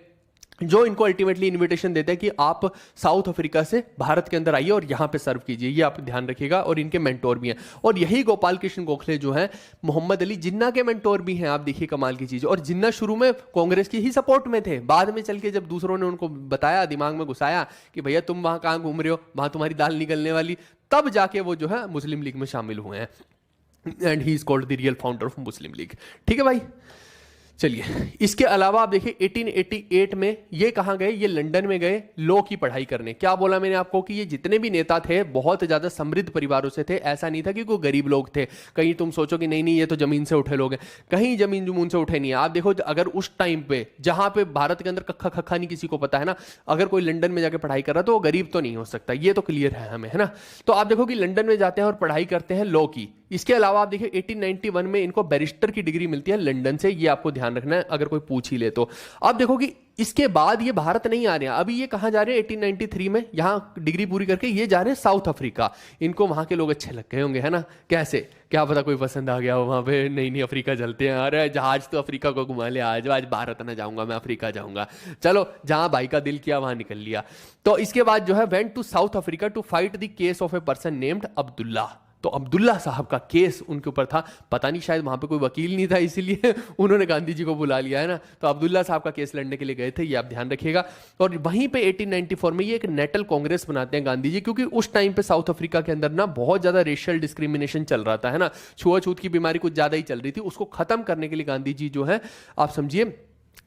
जो इनको अल्टीमेटली इनविटेशन देते हैं कि आप साउथ अफ्रीका से भारत के अंदर आइए और यहां पे सर्व कीजिए, ये आप ध्यान रखिएगा। और इनके मेंटोर भी हैं, और यही गोपाल कृष्ण गोखले जो हैं मोहम्मद अली जिन्ना के मेंटोर भी हैं। आप देखिए कमाल की चीज। और जिन्ना शुरू में कांग्रेस की ही सपोर्ट में थे, बाद में चल के जब दूसरों ने उनको बताया, दिमाग में घुसाया कि भैया तुम वहां कहां घूम रहे हो, वहां तुम्हारी दाल निकलने वाली, तब जाके वो जो है मुस्लिम लीग में शामिल हुए हैं। And he is called the real founder of Muslim league, ठीक है भाई। चलिए इसके अलावा आप देखिए 1888 में ये कहां गए, ये लंदन में गए लॉ की पढ़ाई करने। क्या बोला मैंने आपको कि ये जितने भी नेता थे बहुत ज्यादा समृद्ध परिवारों से थे, ऐसा नहीं था कि कोई गरीब लोग थे। कहीं तुम सोचो कि नहीं नहीं ये तो जमीन से उठे लोग हैं, कहीं जमीन जुमून से उठे नहीं है। आप देखो अगर उस टाइम पे जहां पे भारत के अंदर कक्खा खक्खा नहीं किसी को पता है ना, अगर कोई लंदन में जाके पढ़ाई कर रहा तो वो गरीब तो नहीं हो सकता, ये तो क्लियर है हमें, है ना। तो आप देखो कि लंदन में जाते हैं और पढ़ाई करते हैं लॉ की। इसके अलावा आप देखिए 1891 में इनको बैरिस्टर की डिग्री मिलती है लंदन से, ये आपको ध्यान रखना है अगर कोई पूछ ही ले तो। आप देखो कि इसके बाद ये भारत नहीं आ रहे हैं, अभी ये कहां जा रहे हैं 1893 में, यहां डिग्री पूरी करके ये जा रहे हैं साउथ अफ्रीका। इनको वहां के लोग अच्छे लग गए होंगे, है ना, कैसे क्या पता कोई पसंद आ गया हो वहां पे, नहीं नहीं अफ्रीका चलते हैं, अरे जहाज तो अफ्रीका को घुमा ले, आज भारत ना जाऊंगा मैं अफ्रीका जाऊंगा, चलो जहां भाई का दिल किया वहां निकल लिया। तो इसके बाद जो है went to South Africa to fight the case of a person named Abdullah. तो अब्दुल्ला साहब का केस उनके ऊपर था, पता नहीं शायद वहां पे कोई वकील नहीं था इसीलिए उन्होंने गांधी जी को बुला लिया, है ना। तो अब्दुल्ला साहब का केस लड़ने के लिए गए थे, ये आप ध्यान रखिएगा। और वहीं पे 1894 में ये एक नेटल कांग्रेस बनाते हैं गांधी जी, क्योंकि उस टाइम पे साउथ अफ्रीका के अंदर ना बहुत ज्यादा रेशियल डिस्क्रिमिनेशन चल रहा था, है ना, छुआछूत की बीमारी कुछ ज्यादा ही चल रही थी। उसको खत्म करने के लिए गांधी जी जो है आप समझिए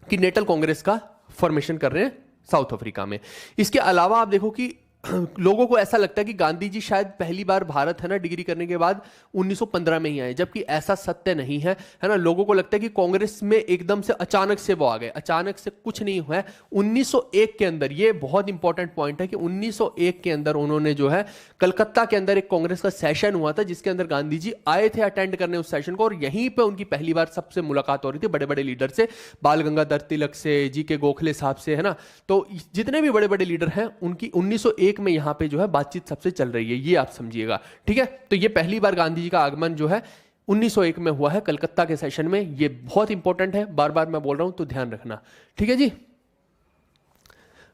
कि नेटल कांग्रेस का फॉर्मेशन कर रहे हैं साउथ अफ्रीका में। इसके अलावा आप देखो कि लोगों को ऐसा लगता है कि गांधी जी शायद पहली बार भारत, है ना, डिग्री करने के बाद 1915 में ही आए, जबकि ऐसा सत्य नहीं है, है ना। लोगों को लगता है कि कांग्रेस में एकदम से अचानक से वो आ गए, अचानक से कुछ नहीं हुआ है। 1901 के अंदर, ये बहुत इंपॉर्टेंट पॉइंट है कि 1901 के अंदर उन्होंने जो है कलकत्ता के अंदर एक कांग्रेस का सेशन हुआ था, जिसके अंदर गांधी जी आए थे अटेंड करने उस सेशन को, और यहीं पर उनकी पहली बार सबसे मुलाकात हो रही थी बड़े बड़े लीडर से, बाल गंगाधर तिलक से, जी के गोखले साहब से, है ना। तो जितने भी बड़े बड़े लीडर हैं उनकी 1901 में यहां पे जो है बातचीत सबसे चल रही है, ये आप समझिएगा, ठीक है। तो ये पहली बार गांधी जी का आगमन जो है 1901 में हुआ है कलकत्ता के सेशन में, ये बहुत इंपॉर्टेंट है, बार बार मैं बोल रहा हूं तो ध्यान रखना, ठीक है जी।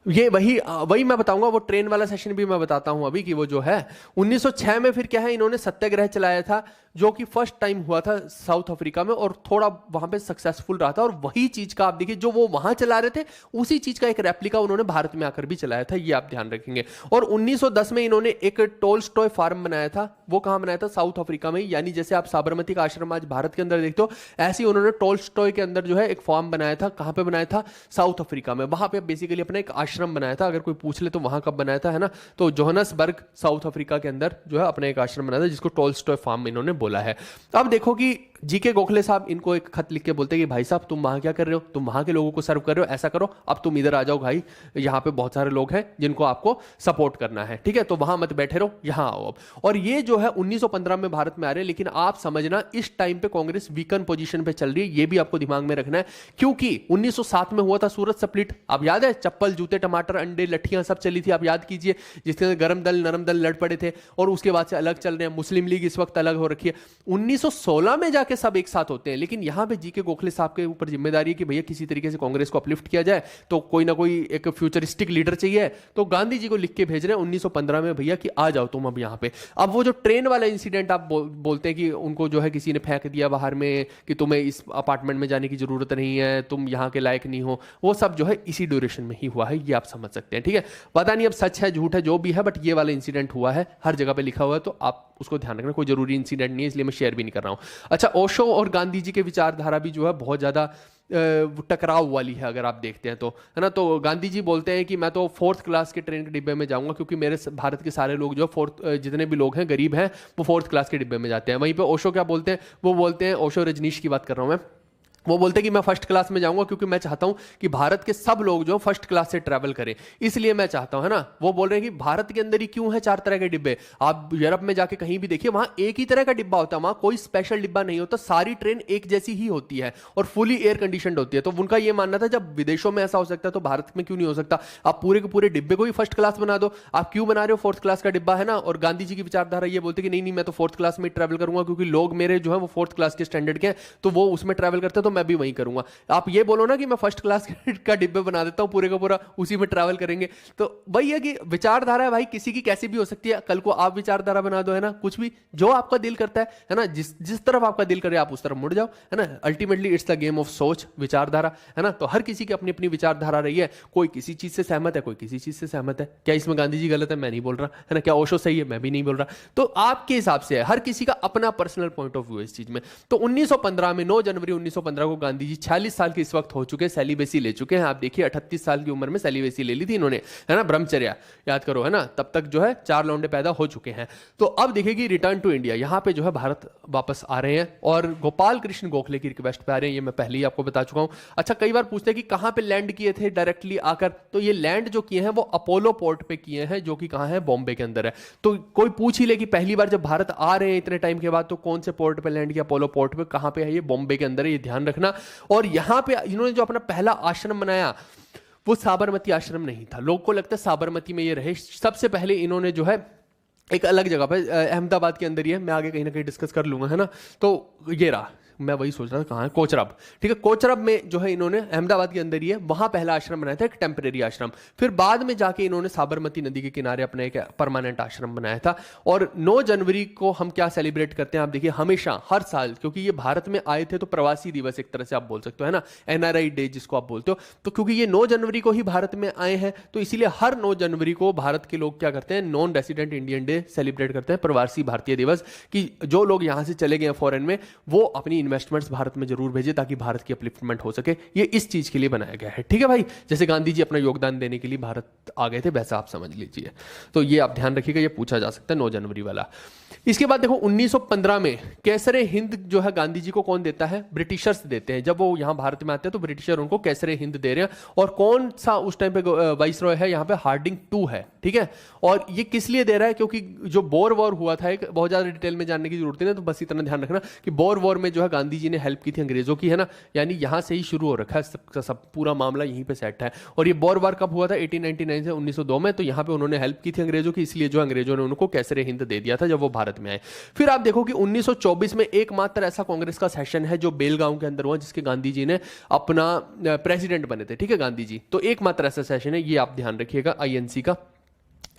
ये वही वही मैं बताऊंगा, वो ट्रेन वाला सेशन भी मैं बताता हूं अभी कि वो जो है 1906 में फिर क्या है, इन्होंने सत्याग्रह चलाया था जो कि फर्स्ट टाइम हुआ था साउथ अफ्रीका में, और थोड़ा वहां पे सक्सेसफुल रहा था। और वही चीज का आप देखिए जो वो वहां चला रहे थे उसी चीज का एक रेप्लिका उन्होंने भारत में आकर भी चलाया था, ये आप ध्यान रखेंगे। और 1910 में इन्होंने एक टोल्स्टॉय फार्म बनाया था, वो कहां बनाया था, साउथ अफ्रीका में। यानी जैसे आप साबरमती का आश्रम आज भारत के अंदर देखते हो, ऐसे ही उन्होंने टोल्स्टॉय के अंदर जो है एक फार्म बनाया था। कहां पे बनाया था, साउथ अफ्रीका में। वहां पे बेसिकली अपना एक आश्रम बनाया था। अगर कोई पूछ ले तो वहां कब बनाया था, है ना, तो जोहानसबर्ग साउथ अफ्रीका के अंदर जो है अपना एक आश्रम बनाया था जिसको टोल्स्टॉय फार्म इन्होंने बोला है। अब देखो कि जीके गोखले साहब इनको एक खत लिख के बोलते हैं कि भाई साहब तुम वहां क्या कर रहे हो, तुम वहां के लोगों को सर्व कर रहे हो, ऐसा करो अब तुम इधर आ जाओ भाई, यहाँ पे बहुत सारे लोग हैं जिनको आपको सपोर्ट करना है, ठीक है, तो वहां मत बैठे रहो, यहाँ आओ अब। और ये जो है 1915 में भारत में आ रहे हैं। लेकिन आप समझना इस टाइम पे कांग्रेस वीकन पोजीशन पे चल रही है, ये भी आपको दिमाग में रखना है, क्योंकि 1907 में हुआ था सूरत स्प्लिट। आप याद है, चप्पल जूते टमाटर अंडे लठियां सब चली थी, आप याद कीजिए, जिसके अंदर गरम दल नरम दल लड़ पड़े थे, और उसके बाद से अलग चल रहे हैं। मुस्लिम लीग इस वक्त अलग हो रखी है। 1916 में जाके सब एक साथ होते हैं। लेकिन यहां पे जीके गोखले साहब के ऊपर जिम्मेदारी है कि भैया किसी तरीके से कांग्रेस को अपलिफ्ट किया जाए, तो कोई ना कोई एक फ्यूचरिस्टिक लीडर चाहिए। तो गांधी जी को लिख के भेज रहे हैं 1915 में, भैया कि आ जाओ तुम अब यहाँ पे। अब वो जो ट्रेन वाला इंसिडेंट आप बोलते हैं कि उनको जो है किसी ने फेंक दिया बाहर में कि तुम्हें इस अपार्टमेंट में जाने की जरूरत नहीं है, तुम यहाँ के लायक नहीं हो, वो सब जो है इसी ड्यूरेशन में ही हुआ है, ये आप समझ सकते हैं, ठीक है। पता नहीं अब सच है झूठ है जो भी है, बट ये वाला इंसिडेंट हुआ है, हर जगह पे लिखा हुआ है, तो आप उसको ध्यान रखना। कोई जरूरी इंसिडेंट नहीं है, इसलिए मैं शेयर भी नहीं कर रहा हूं। अच्छा, ओशो और गांधी जी के विचारधारा भी जो है बहुत ज्यादा टकराव वाली है, अगर आप देखते हैं तो, है ना। तो गांधी जी बोलते हैं कि मैं तो 4th क्लास के ट्रेन के डिब्बे में जाऊंगा, क्योंकि मेरे भारत के सारे लोग जो जितने भी लोग हैं गरीब हैं वो 4th क्लास के डिब्बे में जाते हैं। वहीं पे ओशो क्या बोलते हैं, वो बोलते हैं, ओशो रजनीश की बात कर रहा हूं मैं, वो बोलते हैं कि मैं फर्स्ट क्लास में जाऊंगा क्योंकि मैं चाहता हूं कि भारत के सब लोग जो फर्स्ट क्लास से ट्रैवल करें, इसलिए मैं चाहता हूं, है ना। वो बोल रहे हैं कि भारत के अंदर ही क्यों है 4 तरह के डिब्बे, आप यूरोप में जाके कहीं भी देखिए वहां एक ही तरह का डिब्बा होता है, वहां कोई स्पेशल डिब्बा नहीं होता, सारी ट्रेन एक जैसी ही होती है और फुली एयर कंडीशनड होती है। तो उनका यह मानना था जब विदेशों में ऐसा हो सकता है तो भारत में क्यों नहीं हो सकता, आप पूरे के पूरे डिब्बे को ही फर्स्ट क्लास बना दो, आप क्यों बना रहे हो 4th क्लास का डिब्बा, है ना। और गांधी जी की विचारधारा ये बोलते कि नहीं नहीं मैं तो 4th क्लास में ट्रैवल करूंगा, क्योंकि लोग मेरे जो है वो 4th क्लास के स्टैंडर्ड के हैं, तो वो उसमें ट्रैवल करते हैं, तो मैं भी वही करूंगा। आप ये बोलो ना कि मैं फर्स्ट क्लास का डिब्बे बना देता हूं पूरे का पूरा, उसी में ट्रैवल करेंगे, तो वही है कि विचारधारा है भाई किसी की कैसी भी हो सकती है। कल को आप विचारधारा बना दो, है ना, कुछ भी जो आपका दिल करता है ना, जिस तरफ आपका दिल करे आप उस तरफ मुड़ जाओ, है ना। Ultimately it's the game of सोच, विचारधारा, है ना। तो हर किसी की अपनी अपनी विचारधारा रही है, कोई किसी चीज से सहमत है, कोई किसी चीज से सहमत है। क्या इसमें गांधी जी गलत है, मैं नहीं बोल रहा, है ना। क्या ओशो सही है, मैं भी नहीं बोल रहा। तो आपके हिसाब से है, हर किसी का अपना पर्सनल पॉइंट ऑफ व्यू है इस चीज में। तो 1915 में 9 जनवरी 1915 को गांधी जी 46 साल के इस वक्त हो चुके, सेलिबेसी ले चुके हैं। आप देखिए 38 साल की उम्र में सेलिबेसी ले ली थी इन्होंने, है ना, ब्रह्मचर्या याद करो, है ना। तब तक जो है 4 लौंडे पैदा हो चुके हैं। तो अब देखिए रिटर्न टू इंडिया, यहां पे जो है भारत वापस आ रहे हैं और गोपाल कृष्ण गोखले की रिक्वेस्ट पे आ रहे हैं, ये मैं पहले ही आपको बता चुका हूं। अच्छा, कई बार पूछते हैं कि कहां पे लैंड किए थे डायरेक्टली आकर, तो ये लैंड जो किए हैं वो अपोलो पोर्ट पे किए हैं, जो कि कहां है, बॉम्बे के अंदर है। तो कोई पूछ ही ले कि पहली बार जब भारत आ रहे हैं इतने टाइम के बाद, तो कौन से पोर्ट पे लैंड किया, अपोलो पोर्ट पे। कहां पे है ये, बॉम्बे के अंदर है, ये ध्यान रखना। और यहां पे इन्होंने जो अपना पहला आश्रम बनाया वो साबरमती आश्रम नहीं था। लोग को लगता है साबरमती में ये रहे, सबसे पहले इन्होंने जो है एक अलग जगह पे, अहमदाबाद के अंदर ही है, मैं आगे कहीं ना कहीं डिस्कस कर लूंगा, है ना। तो ये रहा, मैं वही सोच रहा था कहाँ है, कोचरब, ठीक है। कोचरब में जो है इन्होंने, अहमदाबाद के अंदर ही है, वहां पहला आश्रम बनाया था, एक टेम्परेरी आश्रम। फिर बाद में जाके इन्होंने साबरमती नदी के किनारे अपना एक परमानेंट आश्रम बनाया था। और 9 जनवरी को हम क्या सेलिब्रेट करते हैं, आप देखिए हमेशा हर साल, क्योंकि ये भारत में आए थे तो प्रवासी दिवस एक तरह से आप बोल सकते हो, है ना, एनआरआई डे जिसको आप बोलते हो। तो क्योंकि ये 9 जनवरी को ही भारत में आए हैं, तो इसीलिए हर 9 जनवरी को भारत के लोग क्या करते हैं, non resident Indian day celebrate करते हैं, प्रवासी भारतीय दिवस, कि जो लोग यहां से चले गए फॉरेन में वो अपनी इन्वेस्टमेंट्स भारत में जरूर भेजे ताकि भारत की अपलिफ्टमेंट हो सके। ये इस चीज के लिए बनाया गया है, ठीक है भाई। जैसे गांधी जी अपना योगदान देने के लिए भारत आ गए थे, वैसा आप समझ लीजिए। तो ये आप ध्यान रखिएगा, ये पूछा जा सकता है 9 जनवरी वाला। इसके बाद देखो 1915 में कैसरे हिंद जो है गांधी जी को कौन देता है, ब्रिटिशर्स देते हैं। जब वो यहां भारत में आते हैं तो ब्रिटिशर उनको कैसरे हिंद दे रहे हैं। और कौन सा उस टाइम पे वाइसरॉय है, यहां पे हार्डिंग 2 है, ठीक है। और ये किस लिए दे रहा है, क्योंकि जो बोर वॉर हुआ था, एक बहुत ज्यादा डिटेल में जानने की जरूरत नहीं है, तो बस इतना ध्यान रखना कि बोर वॉर में जो है गांधी जी ने हेल्प की थी अंग्रेजों की, है ना, यानी यहाँ से ही शुरू हो रखा है सब पूरा मामला यहीं पे सेट है। और ये बोर वार कब हुआ था? 1899 से 1902 में। तो यहाँ पे उन्होंने हेल्प की थी अंग्रेजों की, इसलिए जो अंग्रेजों ने उनको कैसरे हिंद दे दिया था जब वो भारत में आए। फिर आप देखो कि 1924 में एकमात्र ऐसा कांग्रेस का सेशन है जो बेलगांव के अंदर हुआ, जिसके गांधी जी ने अपना प्रेसिडेंट बने थे, ठीक है, गांधी जी। तो एकमात्र ऐसा सेशन है, ये आप ध्यान रखिएगा, आईएनसी का।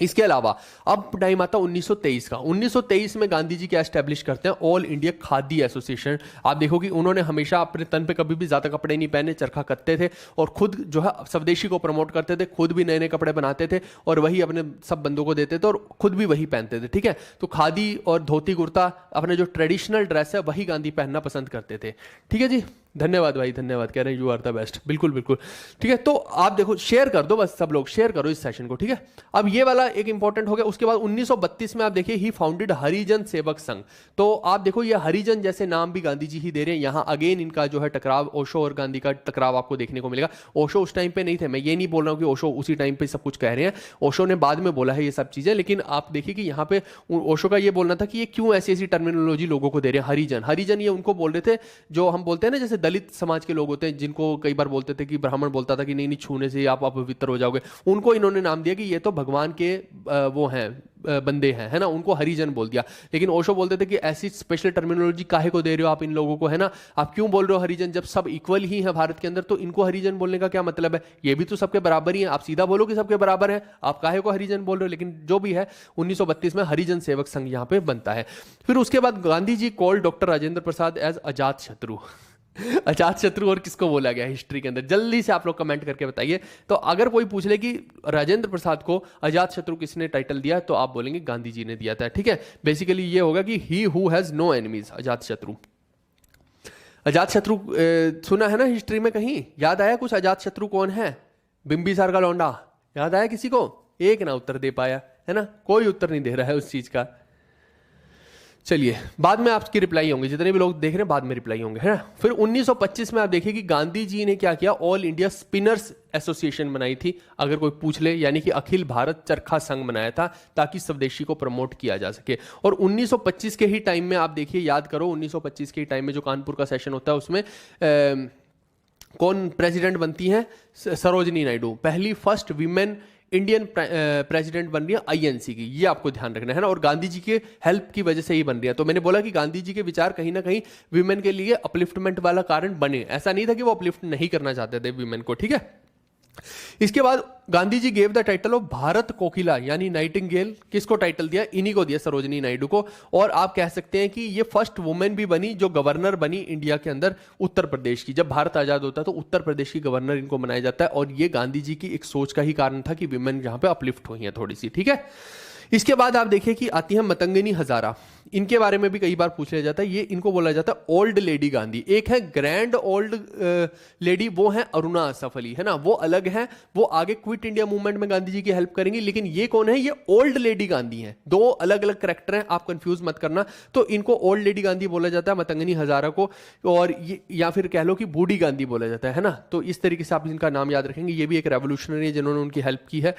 इसके अलावा अब टाइम आता 1923 का। 1923 में गांधी जी क्या एस्टेब्लिश करते हैं? All India khadi association. आप देखो कि उन्होंने हमेशा अपने तन पे कभी भी ज्यादा कपड़े नहीं पहने, चरखा कत्ते थे, और खुद जो है स्वदेशी को प्रमोट करते थे, खुद भी नए नए कपड़े बनाते थे और वही अपने सब बंदों को देते थे और खुद भी वही पहनते थे, ठीक है। तो खादी और धोती कुर्ता, अपने जो ट्रेडिशनल ड्रेस है वही गांधी पहनना पसंद करते थे, ठीक है जी। धन्यवाद भाई, धन्यवाद, कह रहे हैं यू आर द बेस्ट। बिल्कुल बिल्कुल, ठीक है। तो आप देखो, शेयर कर दो बस, सब लोग शेयर करो इस सेशन को, ठीक है। अब ये वाला एक इंपॉर्टेंट हो गया। उसके बाद 1932 में आप देखिए ही फाउंडेड हरिजन सेवक संघ। तो आप देखो ये हरिजन जैसे नाम भी गांधी जी ही दे रहे हैं। यहाँ अगेन इनका जो है टकराव, ओशो और गांधी का टकराव आपको देखने को मिलेगा। ओशो उस टाइम पे नहीं थे, मैं ये नहीं बोल रहा हूँ कि ओशो उसी टाइम पे सब कुछ कह रहे हैं, ओशो ने बाद में बोला है ये सब चीजें। लेकिन आप देखिए कि यहाँ पे ओशो का ये बोलना था कि ये क्यों ऐसी ऐसी टर्मिनोलॉजी लोगों को दे रहे हैं। हरिजन, हरिजन ये उनको बोल रहे थे जो हम बोलते हैं ना, जैसे दलित समाज के लोग होते हैं, जिनको कई बार बोलते थे कि ब्राह्मण बोलता था कि नहीं नहीं छूने से आप अपवित्र हो जाओगे, उनको इन्होंने नाम दिया कि ये तो भगवान के वो हैं, बंदे हैं, है ना, उनको हरिजन बोल दिया। लेकिन ओशो बोलते थे कि ऐसी स्पेशल टर्मिनोलॉजी काहे को दे रहे हो आप इन लोगों को, है ना, आप क्यों बोल रहे हो हरिजन, जब सब इक्वल ही है भारत के अंदर, तो इनको हरिजन बोलने का क्या मतलब है? ये भी तो सबके बराबर ही है, आप सीधा बोलो कि सबके बराबर है, आप काहे को हरिजन बोल रहे हो। लेकिन जो भी है 1932 में हरिजन सेवक संघ यहाँ पे बनता है। फिर उसके बाद गांधी जी call doctor Rajendra Prasad as अजात शत्रु। अजात शत्रु और किसको बोला गया हिस्ट्री के अंदर? जल्दी से आप लोग कमेंट करके बताइए। तो अगर कोई पूछ ले कि राजेंद्र प्रसाद को अजात शत्रु किसने टाइटल दिया, तो आप बोलेंगे गांधी जी ने दिया था, ठीक है। बेसिकली ये होगा कि he who has no enemies, अजात शत्रु। अजात शत्रु सुना है ना हिस्ट्री में कहीं? याद आया कुछ? अजात शत्रु कौन है? बिंबिसार का लौंडा, याद आया किसी को? एक ना उत्तर दे पाया, है ना, कोई उत्तर नहीं दे रहा है उस चीज का। चलिए, बाद में आपकी रिप्लाई होंगे, जितने भी लोग देख रहे हैं बाद में रिप्लाई होंगे, है ना। फिर 1925 में आप देखिए कि गांधी जी ने क्या किया, ऑल इंडिया स्पिनर्स एसोसिएशन बनाई थी, अगर कोई पूछ ले, यानी कि अखिल भारत चरखा संघ बनाया था ताकि स्वदेशी को प्रमोट किया जा सके। और 1925 के ही टाइम में आप देखिए, याद करो 1925 के ही टाइम में जो कानपुर का सेशन होता है उसमें कौन प्रेसिडेंट बनती हैं? सरोजनी नायडू, पहली फर्स्ट विमेन इंडियन प्रेसिडेंट बन रही है आईएनसी की, ये आपको ध्यान रखना है ना। और गांधी जी के हेल्प की वजह से ही बन रही है। तो मैंने बोला कि गांधी जी के विचार कहीं ना कहीं विमेन के लिए अपलिफ्टमेंट वाला कारण बने, ऐसा नहीं था कि वो अपलिफ्ट नहीं करना चाहते थे विमेन को, ठीक है। इसके बाद Gandhi ji gave the title of Bharat Kokila, यानी नाइटिंगेल, किसको टाइटल दिया? इन्हीं को दिया, सरोजनी नायडू को। और आप कह सकते हैं कि ये फर्स्ट वुमेन भी बनी जो गवर्नर बनी इंडिया के अंदर, उत्तर प्रदेश की। जब भारत आजाद होता है तो उत्तर प्रदेश की गवर्नर इनको बनाया जाता है। और ये गांधी जी की एक सोच का ही कारण था कि विमेन यहां पे अपलिफ्ट हुई है थोड़ी सी, ठीक है। इसके बाद आप देखिए कि आती है मतंगिनी हजारा, इनके बारे में भी कई बार पूछ लिया जाता है। ये इनको बोला जाता है ओल्ड लेडी गांधी। एक है ग्रैंड ओल्ड लेडी, वो है अरुणा असफ अली, है ना, वो अलग है, वो आगे क्विट इंडिया मूवमेंट में गांधी जी की हेल्प करेंगी। लेकिन ये कौन है? ये ओल्ड लेडी गांधी है। दो अलग अलग कैरेक्टर हैं, आप कंफ्यूज मत करना। तो इनको ओल्ड लेडी गांधी बोला जाता है, मतंगिनी हजारा को, और ये या फिर कह लो कि बूढ़ी गांधी बोला जाता है ना। तो इस तरीके से आप इनका नाम याद रखेंगे। ये भी एक रेवोल्यूशनरी है जिन्होंने उनकी हेल्प की है।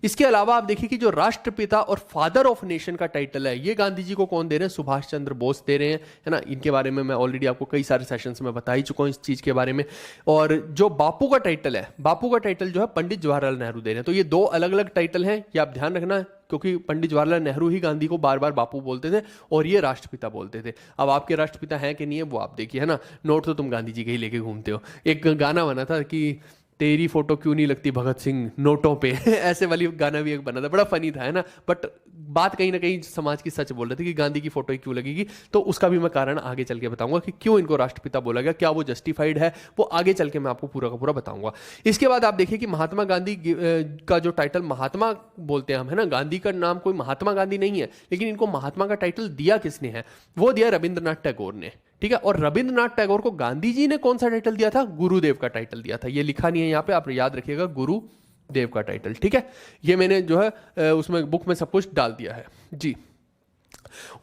इसके अलावा आप देखिए कि जो राष्ट्रपिता और फादर ऑफ नेशन का टाइटल है, ये गांधी जी को कौन दे रहे हैं? सुभाष चंद्र बोस दे रहे हैं, है ना। इनके बारे में मैं ऑलरेडी आपको कई सारे सेशंस में बता ही चुका हूं इस चीज के बारे में। और जो बापू का टाइटल है, बापू का टाइटल जो है पंडित जवाहरलाल नेहरू दे रहे हैं। तो ये दो अलग अलग टाइटल हैं, ये आप ध्यान रखना, क्योंकि पंडित जवाहरलाल नेहरू ही गांधी को बार बार बापू बोलते थे और ये राष्ट्रपिता बोलते थे। अब आपके राष्ट्रपिता हैं कि नहीं है वो आप देखिए, है ना। नोट तो तुम गांधी जी के ही लेके घूमते हो। एक गाना बना था कि तेरी फोटो क्यों नहीं लगती भगत सिंह नोटों पे ऐसे वाली गाना भी एक बना था, बड़ा फनी था, है ना। बट बात कहीं ना कहीं समाज की सच बोल रहे थे कि गांधी की फोटो ही क्यों लगेगी। तो उसका भी मैं कारण आगे चल के बताऊंगा कि क्यों इनको राष्ट्रपिता बोला गया, क्या वो जस्टिफाइड है, वो आगे चल के मैं आपको पूरा का पूरा बताऊंगा। इसके बाद आप देखिए कि महात्मा गांधी का जो टाइटल महात्मा बोलते हैं हम, है ना, गांधी का नाम कोई महात्मा गांधी नहीं है, लेकिन इनको महात्मा का टाइटल दिया किसने है? वो दिया रविंद्रनाथ टैगोर ने, ठीक है। और रविंद्रनाथ टैगोर को गांधी जी ने कौन सा टाइटल दिया था? गुरुदेव का टाइटल दिया था। ये लिखा नहीं है यहाँ पे, आप याद रखिएगा, गुरुदेव का टाइटल, ठीक है। ये मैंने जो है उसमें बुक में सब कुछ डाल दिया है जी।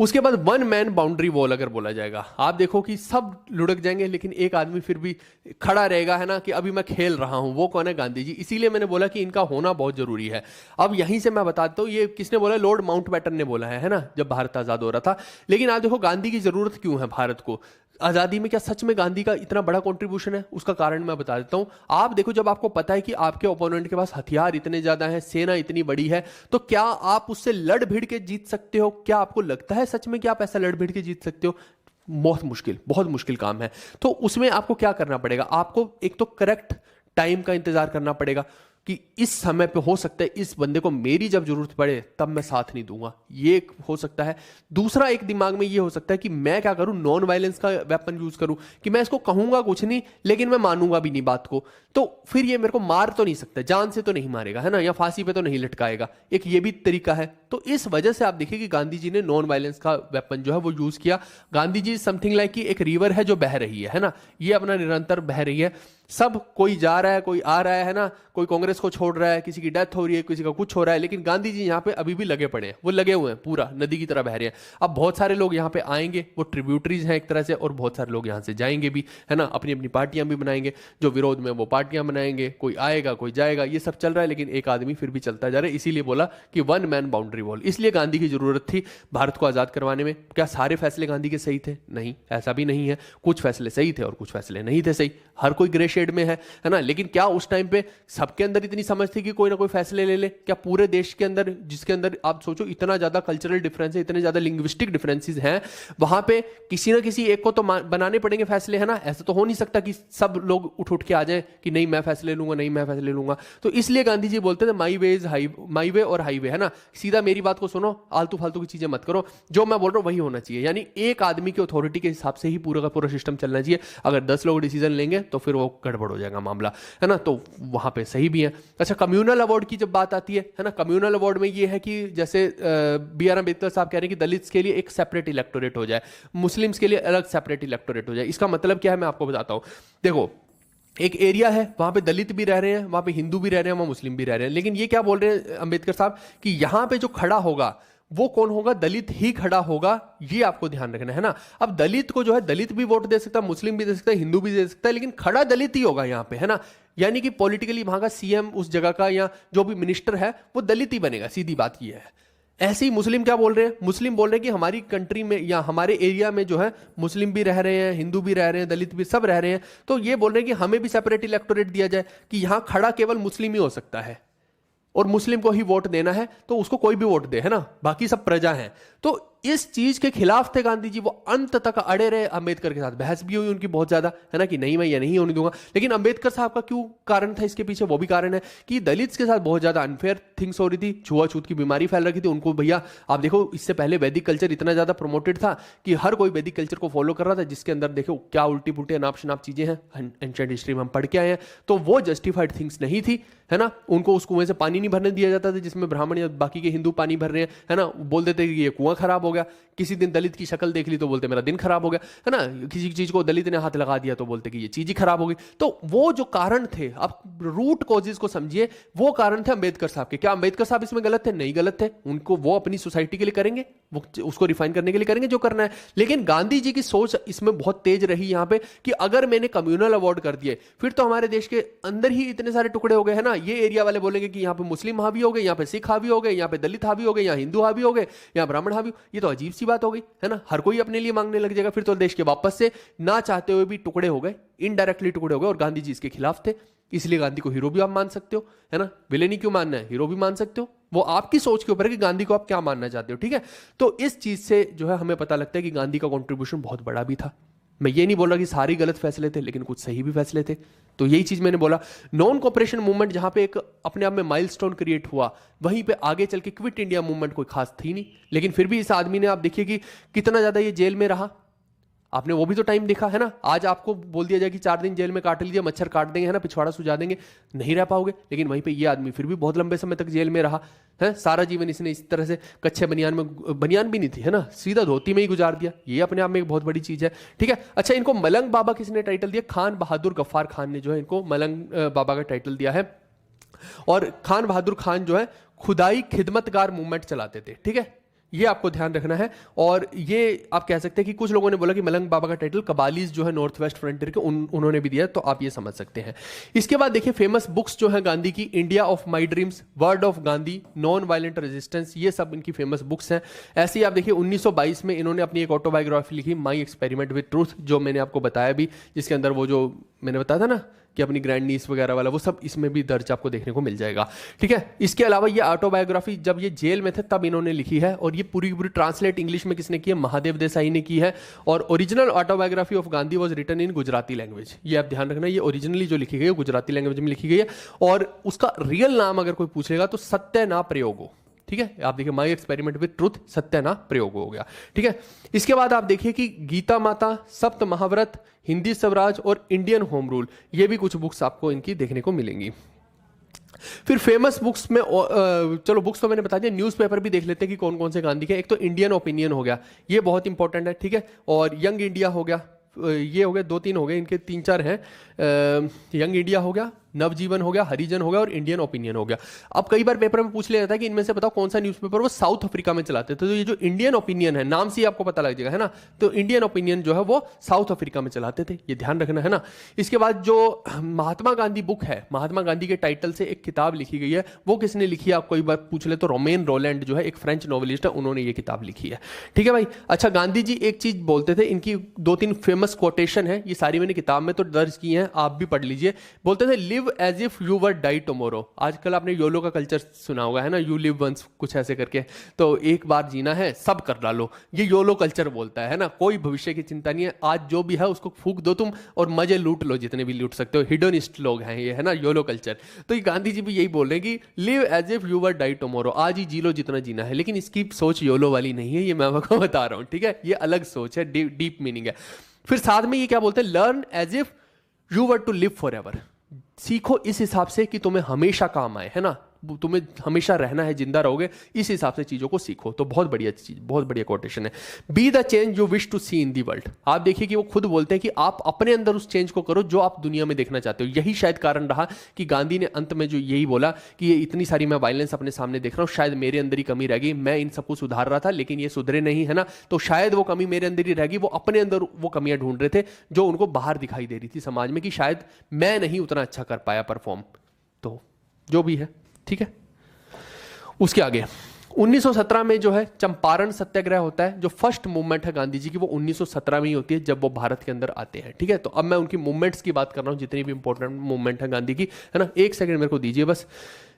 उसके बाद वन मैन बाउंड्री वॉल अगर बोला जाएगा, आप देखो कि सब लुढ़क जाएंगे लेकिन एक आदमी फिर भी खड़ा रहेगा, है ना, कि अभी मैं खेल रहा हूं। वो कौन है? गांधी जी। इसीलिए मैंने बोला कि इनका होना बहुत जरूरी है। अब यहीं से मैं बताता हूं, ये किसने बोला? लॉर्ड माउंटबेटन ने बोला है ना, जब भारत आजाद हो रहा था। लेकिन आप देखो गांधी की जरूरत क्यों है भारत को? आज़ादी में क्या सच में गांधी का इतना बड़ा कंट्रीब्यूशन है? उसका कारण मैं बता देता हूं। आप देखो, जब आपको पता है कि आपके ओपोनेंट के पास हथियार इतने ज्यादा हैं, सेना इतनी बड़ी है, तो क्या आप उससे लड़ भिड़ के जीत सकते हो? क्या आपको लगता है सच में कि आप ऐसा लड़ भिड़ के जीत सकते हो? बहुत मुश्किल काम है। तो उसमें आपको क्या करना पड़ेगा? आपको एक तो करेक्ट टाइम का इंतजार करना पड़ेगा कि इस समय पे हो सकता है इस बंदे को मेरी जब जरूरत पड़े तब मैं साथ नहीं दूंगा, ये एक हो सकता है। दूसरा एक दिमाग में ये हो सकता है कि मैं क्या करूं, नॉन वायलेंस का वेपन यूज करूं, कि मैं इसको कहूंगा कुछ नहीं लेकिन मैं मानूंगा भी नहीं बात को, तो फिर ये मेरे को मार तो नहीं सकता, जान से तो नहीं मारेगा, है ना, या फांसी पे तो नहीं लटकाएगा, एक ये भी तरीका है। तो इस वजह से आप देखिए कि गांधी जी ने नॉन वायलेंस का वेपन जो है वो यूज किया। गांधी जी समथिंग लाइक कि एक रिवर है जो बह रही है ना, ये अपना निरंतर बह रही है, सब कोई जा रहा है, कोई आ रहा है ना, कोई कांग्रेस को छोड़ रहा है, किसी की डेथ हो रही है, किसी का कुछ हो रहा है, लेकिन गांधी जी यहाँ पे अभी भी लगे पड़े हैं, वो लगे हुए हैं, पूरा नदी की तरह बह रहे हैं। अब बहुत सारे लोग यहाँ पे आएंगे, वो ट्रिब्यूटरीज हैं एक तरह से, और बहुत सारे लोग यहाँ से जाएंगे भी, है ना, अपनी अपनी पार्टियां भी बनाएंगे, जो विरोध में वो पार्टियां बनाएंगे, कोई आएगा कोई जाएगा, ये सब चल रहा है, लेकिन एक आदमी फिर भी चलता जा रहा है। इसीलिए बोला कि वन मैन बाउंड्री वॉल, इसलिए गांधी की जरूरत थी भारत को आजाद करवाने में। क्या सारे फैसले गांधी के सही थे? नहीं, ऐसा भी नहीं है, कुछ फैसले सही थे और कुछ फैसले नहीं थे सही, हर कोई ग्रे शेड में है ना। लेकिन क्या उस टाइम पे सबके अंदर इतनी समझ थी कि कोई ना कोई फैसले ले ले? क्या पूरे देश के अंदर, जिसके अंदर आप सोचो इतना ज्यादा कल्चरल डिफरेंस है, इतने ज्यादा लिंग्विस्टिक डिफरेंसेस हैं, वहां पे किसी ना किसी एक को तो बनाने पड़ेंगे फैसले, है ना। ऐसा तो हो नहीं सकता कि सब लोग उठ उठ के आ जाए कि नहीं मैं फैसले लूंगा, नहीं मैं फैसले लूंगा। तो इसलिए गांधी जी बोलते थे माई वे इज माई वे और हाईवे, है ना, सीधा मेरी बात को सुनो, आलतू फालतू की चीजें मत करो, जो मैं बोल रहा हूं वही होना चाहिए। यानी एक आदमी की अथॉरिटी के हिसाब से ही पूरा का पूरा सिस्टम चलना चाहिए। अगर 10 लोग डिसीजन लेंगे तो फिर वो गड़बड़ हो जाएगा मामला, है ना। तो वहां पे सही भी है। अच्छा, कम्युनल अवार्ड की जब बात आती है ना, कम्युनल अवार्ड में ये है कि जैसे बी आर अम्बेडकर साहब कह रहे हैं कि दलित्स के लिए एक सेपरेट इलेक्टोरेट हो जाए, मुस्लिम्स के लिए अलग सेपरेट इलेक्टोरेट हो जाए। इसका मतलब क्या है मैं आपको बताता हूं। देखो, एक एरिया है, वहां पे दलित भी रह रहे हैं, वहां पे हिंदू भी रह रहे हैं, वहां मुस्लिम भी रह रहे हैं, लेकिन ये क्या बोल रहे हैं अंबेडकर साहब कि यहां पे जो खड़ा होगा वो कौन होगा? दलित ही खड़ा होगा, ये आपको ध्यान रखना है ना। अब दलित को जो है, दलित भी वोट दे सकता है, मुस्लिम भी दे सकता है, हिंदू भी दे सकता है, लेकिन खड़ा दलित ही होगा यहाँ पे, है ना। यानी कि पॉलिटिकली वहां का सीएम उस जगह का या जो भी मिनिस्टर है वो दलित ही बनेगा, सीधी बात ये है। ऐसे ही मुस्लिम क्या बोल रहे हैं? मुस्लिम बोल रहे हैं कि हमारी कंट्री में या हमारे एरिया में जो है मुस्लिम भी रह रहे हैं, हिंदू भी रह रहे हैं, दलित भी सब रह रहे हैं, तो ये बोल रहे हैं कि हमें भी सेपरेट इलेक्टोरेट दिया जाए, कि यहां खड़ा केवल मुस्लिम ही हो सकता है और मुस्लिम को ही वोट देना है, तो उसको कोई भी वोट दे, है ना, बाकी सब प्रजा हैं। तो इस चीज के खिलाफ थे गांधी जी, वो अंत तक अड़े रहे। अंबेडकर के साथ बहस भी हुई उनकी बहुत ज्यादा, है ना, कि नहीं मैं ये नहीं होने दूंगा। लेकिन अंबेडकर साहब का क्यों कारण था इसके पीछे? वो भी कारण है कि दलित्स के साथ बहुत ज्यादा अनफेयर थिंग्स हो रही थी, छुआछूत की बीमारी फैल रही थी उनको। भैया आप देखो, इससे पहले वैदिक कल्चर इतना ज्यादा प्रमोटेड था कि हर कोई वैदिक कल्चर को फॉलो कर रहा था, जिसके अंदर देखो क्या उल्टी पुल्टी अनाप शनाप चीजें हैं, एंशिएंट हिस्ट्री में हम पढ़ के आए हैं। तो वो जस्टिफाइड थिंग्स नहीं थी, है ना। उनको उस कुएं से पानी नहीं भरने दिया जाता था जिसमें ब्राह्मण या बाकी के हिंदू पानी भर रहे हैं, है ना। बोल देते कि ये कुआं खराब हो गया, किसी दिन दलित की शक्ल देख ली तो बोलते मेरा दिन खराब हो गया, है ना। किसी चीज को दलित ने हाथ लगा दिया तो बोलते कि ये चीज ही खराब हो गई। तो वो जो कारण थे, आप रूट कॉजेज को समझिए, वो कारण थे अंबेडकर साहब के। क्या अंबेडकर साहब इसमें गलत थे? नहीं गलत थे। उनको वो अपनी सोसाइटी के लिए करेंगे, वो उसको रिफाइन करने के लिए करेंगे जो करना है। लेकिन गांधी जी की सोच इसमें बहुत तेज रही यहां पे कि अगर मैंने कम्युनल अवार्ड कर दिए फिर तो हमारे देश के अंदर ही इतने सारे टुकड़े हो गए, है ना। ये एरिया वाले बोलेंगे कि यहाँ पे मुस्लिम हावी हो गए, यहाँ पे सिख हावी हो गए, यहाँ पे दलित हावी हो गए, यहाँ हिंदू हावी हो गए, यहाँ ब्राह्मण हावी। ये तो अजीब सी बात हो गई, है ना। हर कोई अपने लिए मांगने लग जाएगा, फिर तो देश के वापस से ना चाहते हुए भी टुकड़े हो गए, इनडायरेक्टली टुकड़े हो गए। और गांधी जी इसके खिलाफ थे, इसलिए गांधी को हीरो भी आप मान सकते हो, है ना। विलेन ही क्यों मानना है, हीरो भी मान सकते हो। वो आपकी सोच के ऊपर है कि गांधी को आप क्या मानना चाहते हो, ठीक है। तो इस चीज से जो है हमें पता लगता है कि गांधी का कंट्रीब्यूशन बहुत बड़ा भी था। मैं ये नहीं बोल रहा कि सारे गलत फैसले थे, लेकिन कुछ सही भी फैसले थे। तो यही चीज मैंने बोला, नॉन कॉपरेशन मूवमेंट जहां पे एक अपने आप में माइलस्टोन क्रिएट हुआ, वहीं पे आगे चल के क्विट इंडिया मूवमेंट कोई खास थी नहीं। लेकिन फिर भी इस आदमी ने, आप देखिए कि कितना ज्यादा ये जेल में रहा, आपने वो भी तो टाइम देखा, है ना। आज आपको बोल दिया जाए कि 4 दिन जेल में काट लीजिए, मच्छर काट देंगे, है ना, पिछवाड़ा सुझा देंगे, नहीं रह पाओगे। लेकिन वहीं पे ये आदमी फिर भी बहुत लंबे समय तक जेल में रहा है। सारा जीवन इसने इस तरह से कच्चे बनियान में, बनियान भी नहीं थी, है ना, सीधा धोती में ही गुजार दिया। ये अपने आप में एक बहुत बड़ी चीज है, ठीक है। अच्छा, इनको मलंग बाबा किसने टाइटल दिया? खान बहादुर गफ्फार खान ने जो है इनको मलंग बाबा का टाइटल दिया है। और खान बहादुर खान जो है खुदाई खिदमतगार मूवमेंट चलाते थे, ठीक है। ये आपको ध्यान रखना है। और ये आप कह सकते हैं कि कुछ लोगों ने बोला कि मलंग बाबा का टाइटल कबालीज जो है नॉर्थ वेस्ट फ्रंटियर के उन्होंने भी दिया, तो आप ये समझ सकते हैं। इसके बाद देखिए फेमस बुक्स जो है गांधी की, India of my dreams, word of Gandhi, non violent resistance, ये सब इनकी फेमस बुक्स हैं। ऐसे ही आप देखिए 1922 में इन्होंने अपनी एक ऑटोबायोग्राफी लिखी, माई एक्सपेरिमेंट विद ट्रूथ, जो मैंने आपको बताया भी, जिसके अंदर वो जो मैंने बताया था ना कि अपनी ग्रैंड नीस वगैरह वाला, वो सब इसमें भी दर्ज आपको देखने को मिल जाएगा। ठीक है, इसके अलावा ये ऑटोबायोग्राफी जब ये जेल में थे तब इन्होंने लिखी है, और ये पूरी पूरी ट्रांसलेट इंग्लिश में किसने की है? महादेव देसाई ने की है। और original autobiography of Gandhi was written in Gujarati language, ये आप ध्यान रखना, ये ओरिजिनली जो लिखी गई है गुजराती लैंग्वेज में लिखी गई है। और उसका रियल नाम अगर कोई पूछेगा तो सत्य ना प्रयोगो। ठीक है, आप देखिए माई एक्सपेरिमेंट विद ट्रुथ, सत्य ना प्रयोग हो गया। ठीक है, इसके बाद आप देखिए कि गीता माता, सप्त महाव्रत, हिंदी स्वराज और इंडियन होम रूल, ये भी कुछ बुक्स आपको इनकी देखने को मिलेंगी। फिर फेमस बुक्स में चलो बुक्स तो मैंने बता दिया, न्यूज़पेपर भी देख लेते हैं कि कौन कौन से गांधी के। एक तो इंडियन ओपिनियन हो गया, ये बहुत इंपॉर्टेंट है। ठीक है, और यंग इंडिया हो गया, ये हो गए, 2-3 हो गए, इनके 3-4 हैं। यंग इंडिया हो गया, नवजीवन हो गया, हरिजन हो गया और इंडियन ओपिनियन हो गया। अब कई बार पेपर में पूछ लिया जाता है कि इनमें से बताओ कौन सा न्यूज़पेपर वो साउथ अफ्रीका में चलाते थे, तो ये जो इंडियन ओपिनियन है, नाम से ही आपको पता लग जाएगा, है ना, तो इंडियन ओपिनियन जो है वो साउथ अफ्रीका में चलाते थे, ये ध्यान रखना है ना। इसके बाद जो महात्मा गांधी बुक है, महात्मा गांधी के टाइटल से एक किताब लिखी गई है, वो किसने लिखी है आप कोई बार पूछ ले तो रोमेन रोलैंड जो है एक फ्रेंच नॉवेलिस्ट है, उन्होंने ये किताब लिखी है। ठीक है भाई। अच्छा, गांधी जी एक चीज बोलते थे, इनकी 2-3 फेमस कोटेशन है, ये सारी मैंने किताब में तो दर्ज की हैं, आप भी पढ़ लीजिए। बोलते थे live as if you were die tomorrow. आजकल आपने योलो का कल्चर सुना होगा, है ना, यू लिव वंस, कुछ ऐसे करके, तो एक बार जीना है, सब कर डालो, ये योलो कल्चर बोलता है ना। कोई भविष्य की चिंता नहीं है, आज जो भी है उसको फूंक दो तुम और मजे लूट लो, जितने भी लूट सकते हो। हिडोनिस्ट लोग हैं ये, है ना, योलो कल्चर। तो ये गांधी जी भी यही बोल रहे हैं कि live as if you were die tomorrow, आज ही जी लो जितना जीना है। लेकिन इसकी सोच योलो वाली नहीं है, ये मैं आपको बता रहा हूं। ठीक है, ये अलग सोच है, डीप मीनिंग है। फिर साथ में ये क्या बोलते हैं, learn as if you were to live forever, सीखो इस हिसाब से कि तुम्हें हमेशा काम आए, है ना, तुम्हें हमेशा रहना है, जिंदा रहोगे, इस हिसाब से चीजों को सीखो। तो बहुत बढ़िया चीज, बहुत बढ़िया कोटेशन है। Be the change you wish to see in the world. आप देखिए कि वो खुद बोलते हैं कि आप अपने अंदर उस चेंज को करो जो आप दुनिया में देखना चाहते हो। यही शायद कारण रहा कि गांधी ने अंत में जो यही बोला कि ये इतनी सारी मैं वायलेंस अपने सामने देख रहा हूं, शायद मेरे अंदर ही कमी रह गई, मैं इन सबको सुधार रहा था लेकिन ये सुधरे नहीं, है ना, तो शायद वो कमी मेरे अंदर ही रह गई। वो अपने अंदर वो कमियां ढूंढ रहे थे जो उनको बाहर दिखाई दे रही थी समाज में, कि शायद मैं नहीं उतना अच्छा कर पाया परफॉर्म, तो जो भी है। ठीक है, उसके आगे 1917 में जो है चंपारण सत्याग्रह होता है। जो फर्स्ट मूवमेंट है गांधी जी की, वो 1917 में ही होती है, जब वो भारत के अंदर आते हैं। ठीक है, तो अब मैं उनकी मूवमेंट्स की बात कर रहा हूं, जितनी भी इंपॉर्टेंट मूवमेंट है गांधी की, है ना। 1 सेकंड मेरे को दीजिए बस,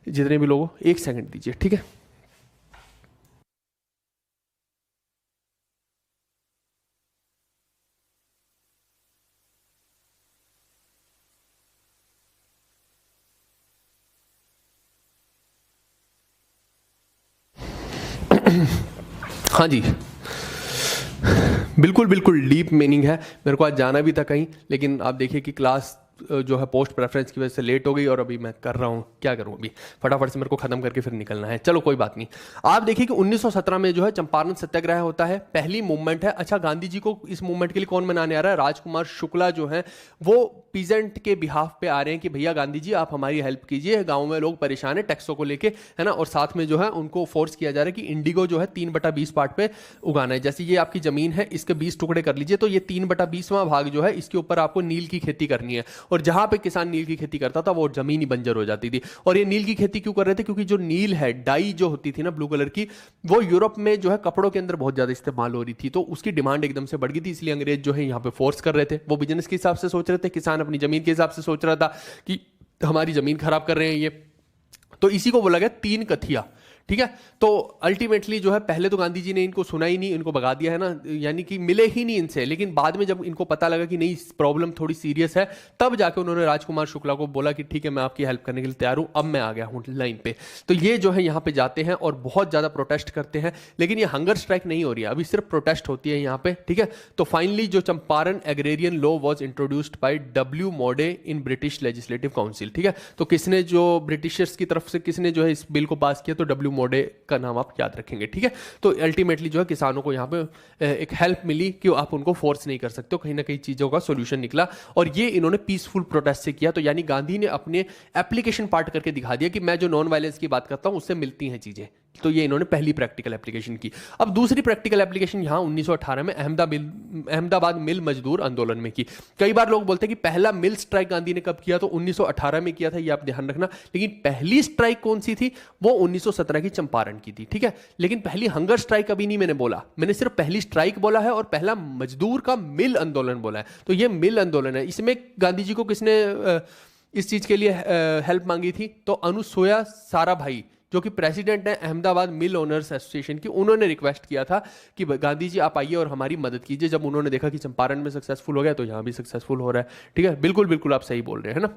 जितने भी लोगों, 1 सेकंड दीजिए। ठीक है, हाँ जी, बिल्कुल बिल्कुल डीप मीनिंग है। मेरे को आज जाना भी था कहीं, लेकिन आप देखिए कि क्लास जो है पोस्ट प्रेफरेंस की वजह से लेट हो गई, और अभी मैं कर रहा हूँ, क्या करूँ, अभी फटाफट से मेरे को खत्म करके फिर निकलना है। चलो कोई बात नहीं। आप देखिए कि 1917 में जो है चंपारण सत्याग्रह होता है, पहली मूवमेंट है। अच्छा, गांधी जी को इस मूवमेंट के लिए कौन मनाने आ रहा है? राजकुमार शुक्ला जो है वो पीजेंट के बिहाफ पे आ रहे हैं कि भैया गांधी जी आप हमारी हेल्प कीजिए, गाँव में लोग परेशान है टैक्सों को लेके, है ना। और साथ में जो है उनको फोर्स किया जा रहा है कि इंडिगो जो है 3/20 पार्ट पे उगाना है। जैसे ये आपकी जमीन है, इसके 20 टुकड़े कर लीजिए, तो ये 3/20वां भाग जो है इसके ऊपर आपको नील की खेती करनी है। और जहां पे किसान नील की खेती करता था वो जमीन ही बंजर हो जाती थी। और ये नील की खेती क्यों कर रहे थे? क्योंकि जो नील है, डाई जो होती थी ना ब्लू कलर की, वो यूरोप में जो है कपड़ों के अंदर बहुत ज्यादा इस्तेमाल हो रही थी, तो उसकी डिमांड एकदम से बढ़ गई थी। इसलिए अंग्रेज जो है यहाँ पे फोर्स कर रहे थे। वो बिजनेस के हिसाब से सोच रहे थे, किसान अपनी जमीन के हिसाब से सोच रहा था कि हमारी जमीन खराब कर रहे हैं ये, तो इसी को बोला गया 3 कथिया। ठीक है, तो अल्टीमेटली जो है पहले तो गांधी जी ने इनको सुना ही नहीं, इनको भगा दिया, है ना, यानी कि मिले ही नहीं इनसे। लेकिन बाद में जब इनको पता लगा कि नहीं प्रॉब्लम थोड़ी सीरियस है, तब जाके उन्होंने राजकुमार शुक्ला को बोला कि ठीक है मैं आपकी हेल्प करने के लिए तैयार हूं, अब मैं आ गया हूं लाइन पे। तो ये जो है यहाँ पे जाते हैं और बहुत ज्यादा प्रोटेस्ट करते हैं, लेकिन ये हंगर स्ट्राइक नहीं हो रही है, अभी सिर्फ प्रोटेस्ट होती है यहाँ पे। ठीक है, तो फाइनली जो Champaran agrarian law was introduced by W mode in British legislative council. ठीक है, तो किसने, जो ब्रिटिशर्स की तरफ से किसने जो है इस बिल को पास किया, तो डब्ल्यू मोडे का नाम आप याद रखेंगे। ठीक है, तो अल्टीमेटली जो है किसानों को यहाँ पे एक हेल्प मिली कि आप उनको फोर्स नहीं कर सकते हो, कहीं ना कहीं चीजों का सॉल्यूशन निकला। और ये इन्होंने पीसफुल प्रोटेस्ट से किया। तो यानी गांधी ने अपने एप्लीकेशन पार्ट करके दिखा दिया कि मैं जो नॉन वायलेंस की बात करता हूं उससे मिलती हैं चीजें। तो ये इन्होंने पहली प्रैक्टिकल एप्लीकेशन की। अब दूसरी प्रैक्टिकल एप्लीकेशन यहाँ 1918 में अहमदाबाद मिल मजदूर आंदोलन में की। कई बार लोग बोलते हैं कि पहला मिल स्ट्राइक गांधी ने कब किया, तो 1918 में किया था, ये आप ध्यान रखना। लेकिन पहली स्ट्राइक कौन सी थी, वो 1917 की चंपारण की थी, ठीक है। लेकिन पहली हंगर स्ट्राइक अभी नहीं मैंने बोला, मैंने सिर्फ पहली स्ट्राइक बोला है और पहला मजदूर का मिल आंदोलन बोला है। तो ये मिल आंदोलन है। इसमें गांधी जी को किसने इस चीज के लिए हेल्प मांगी थी, तो अनुसुया साराभाई जो कि प्रेसिडेंट है अहमदाबाद मिल ओनर्स एसोसिएशन की, उन्होंने रिक्वेस्ट किया था कि गांधी जी आप आइए और हमारी मदद कीजिए। जब उन्होंने देखा कि चंपारण में सक्सेसफुल हो गया तो यहाँ भी सक्सेसफुल हो रहा है, ठीक है। बिल्कुल बिल्कुल आप सही बोल रहे हैं ना।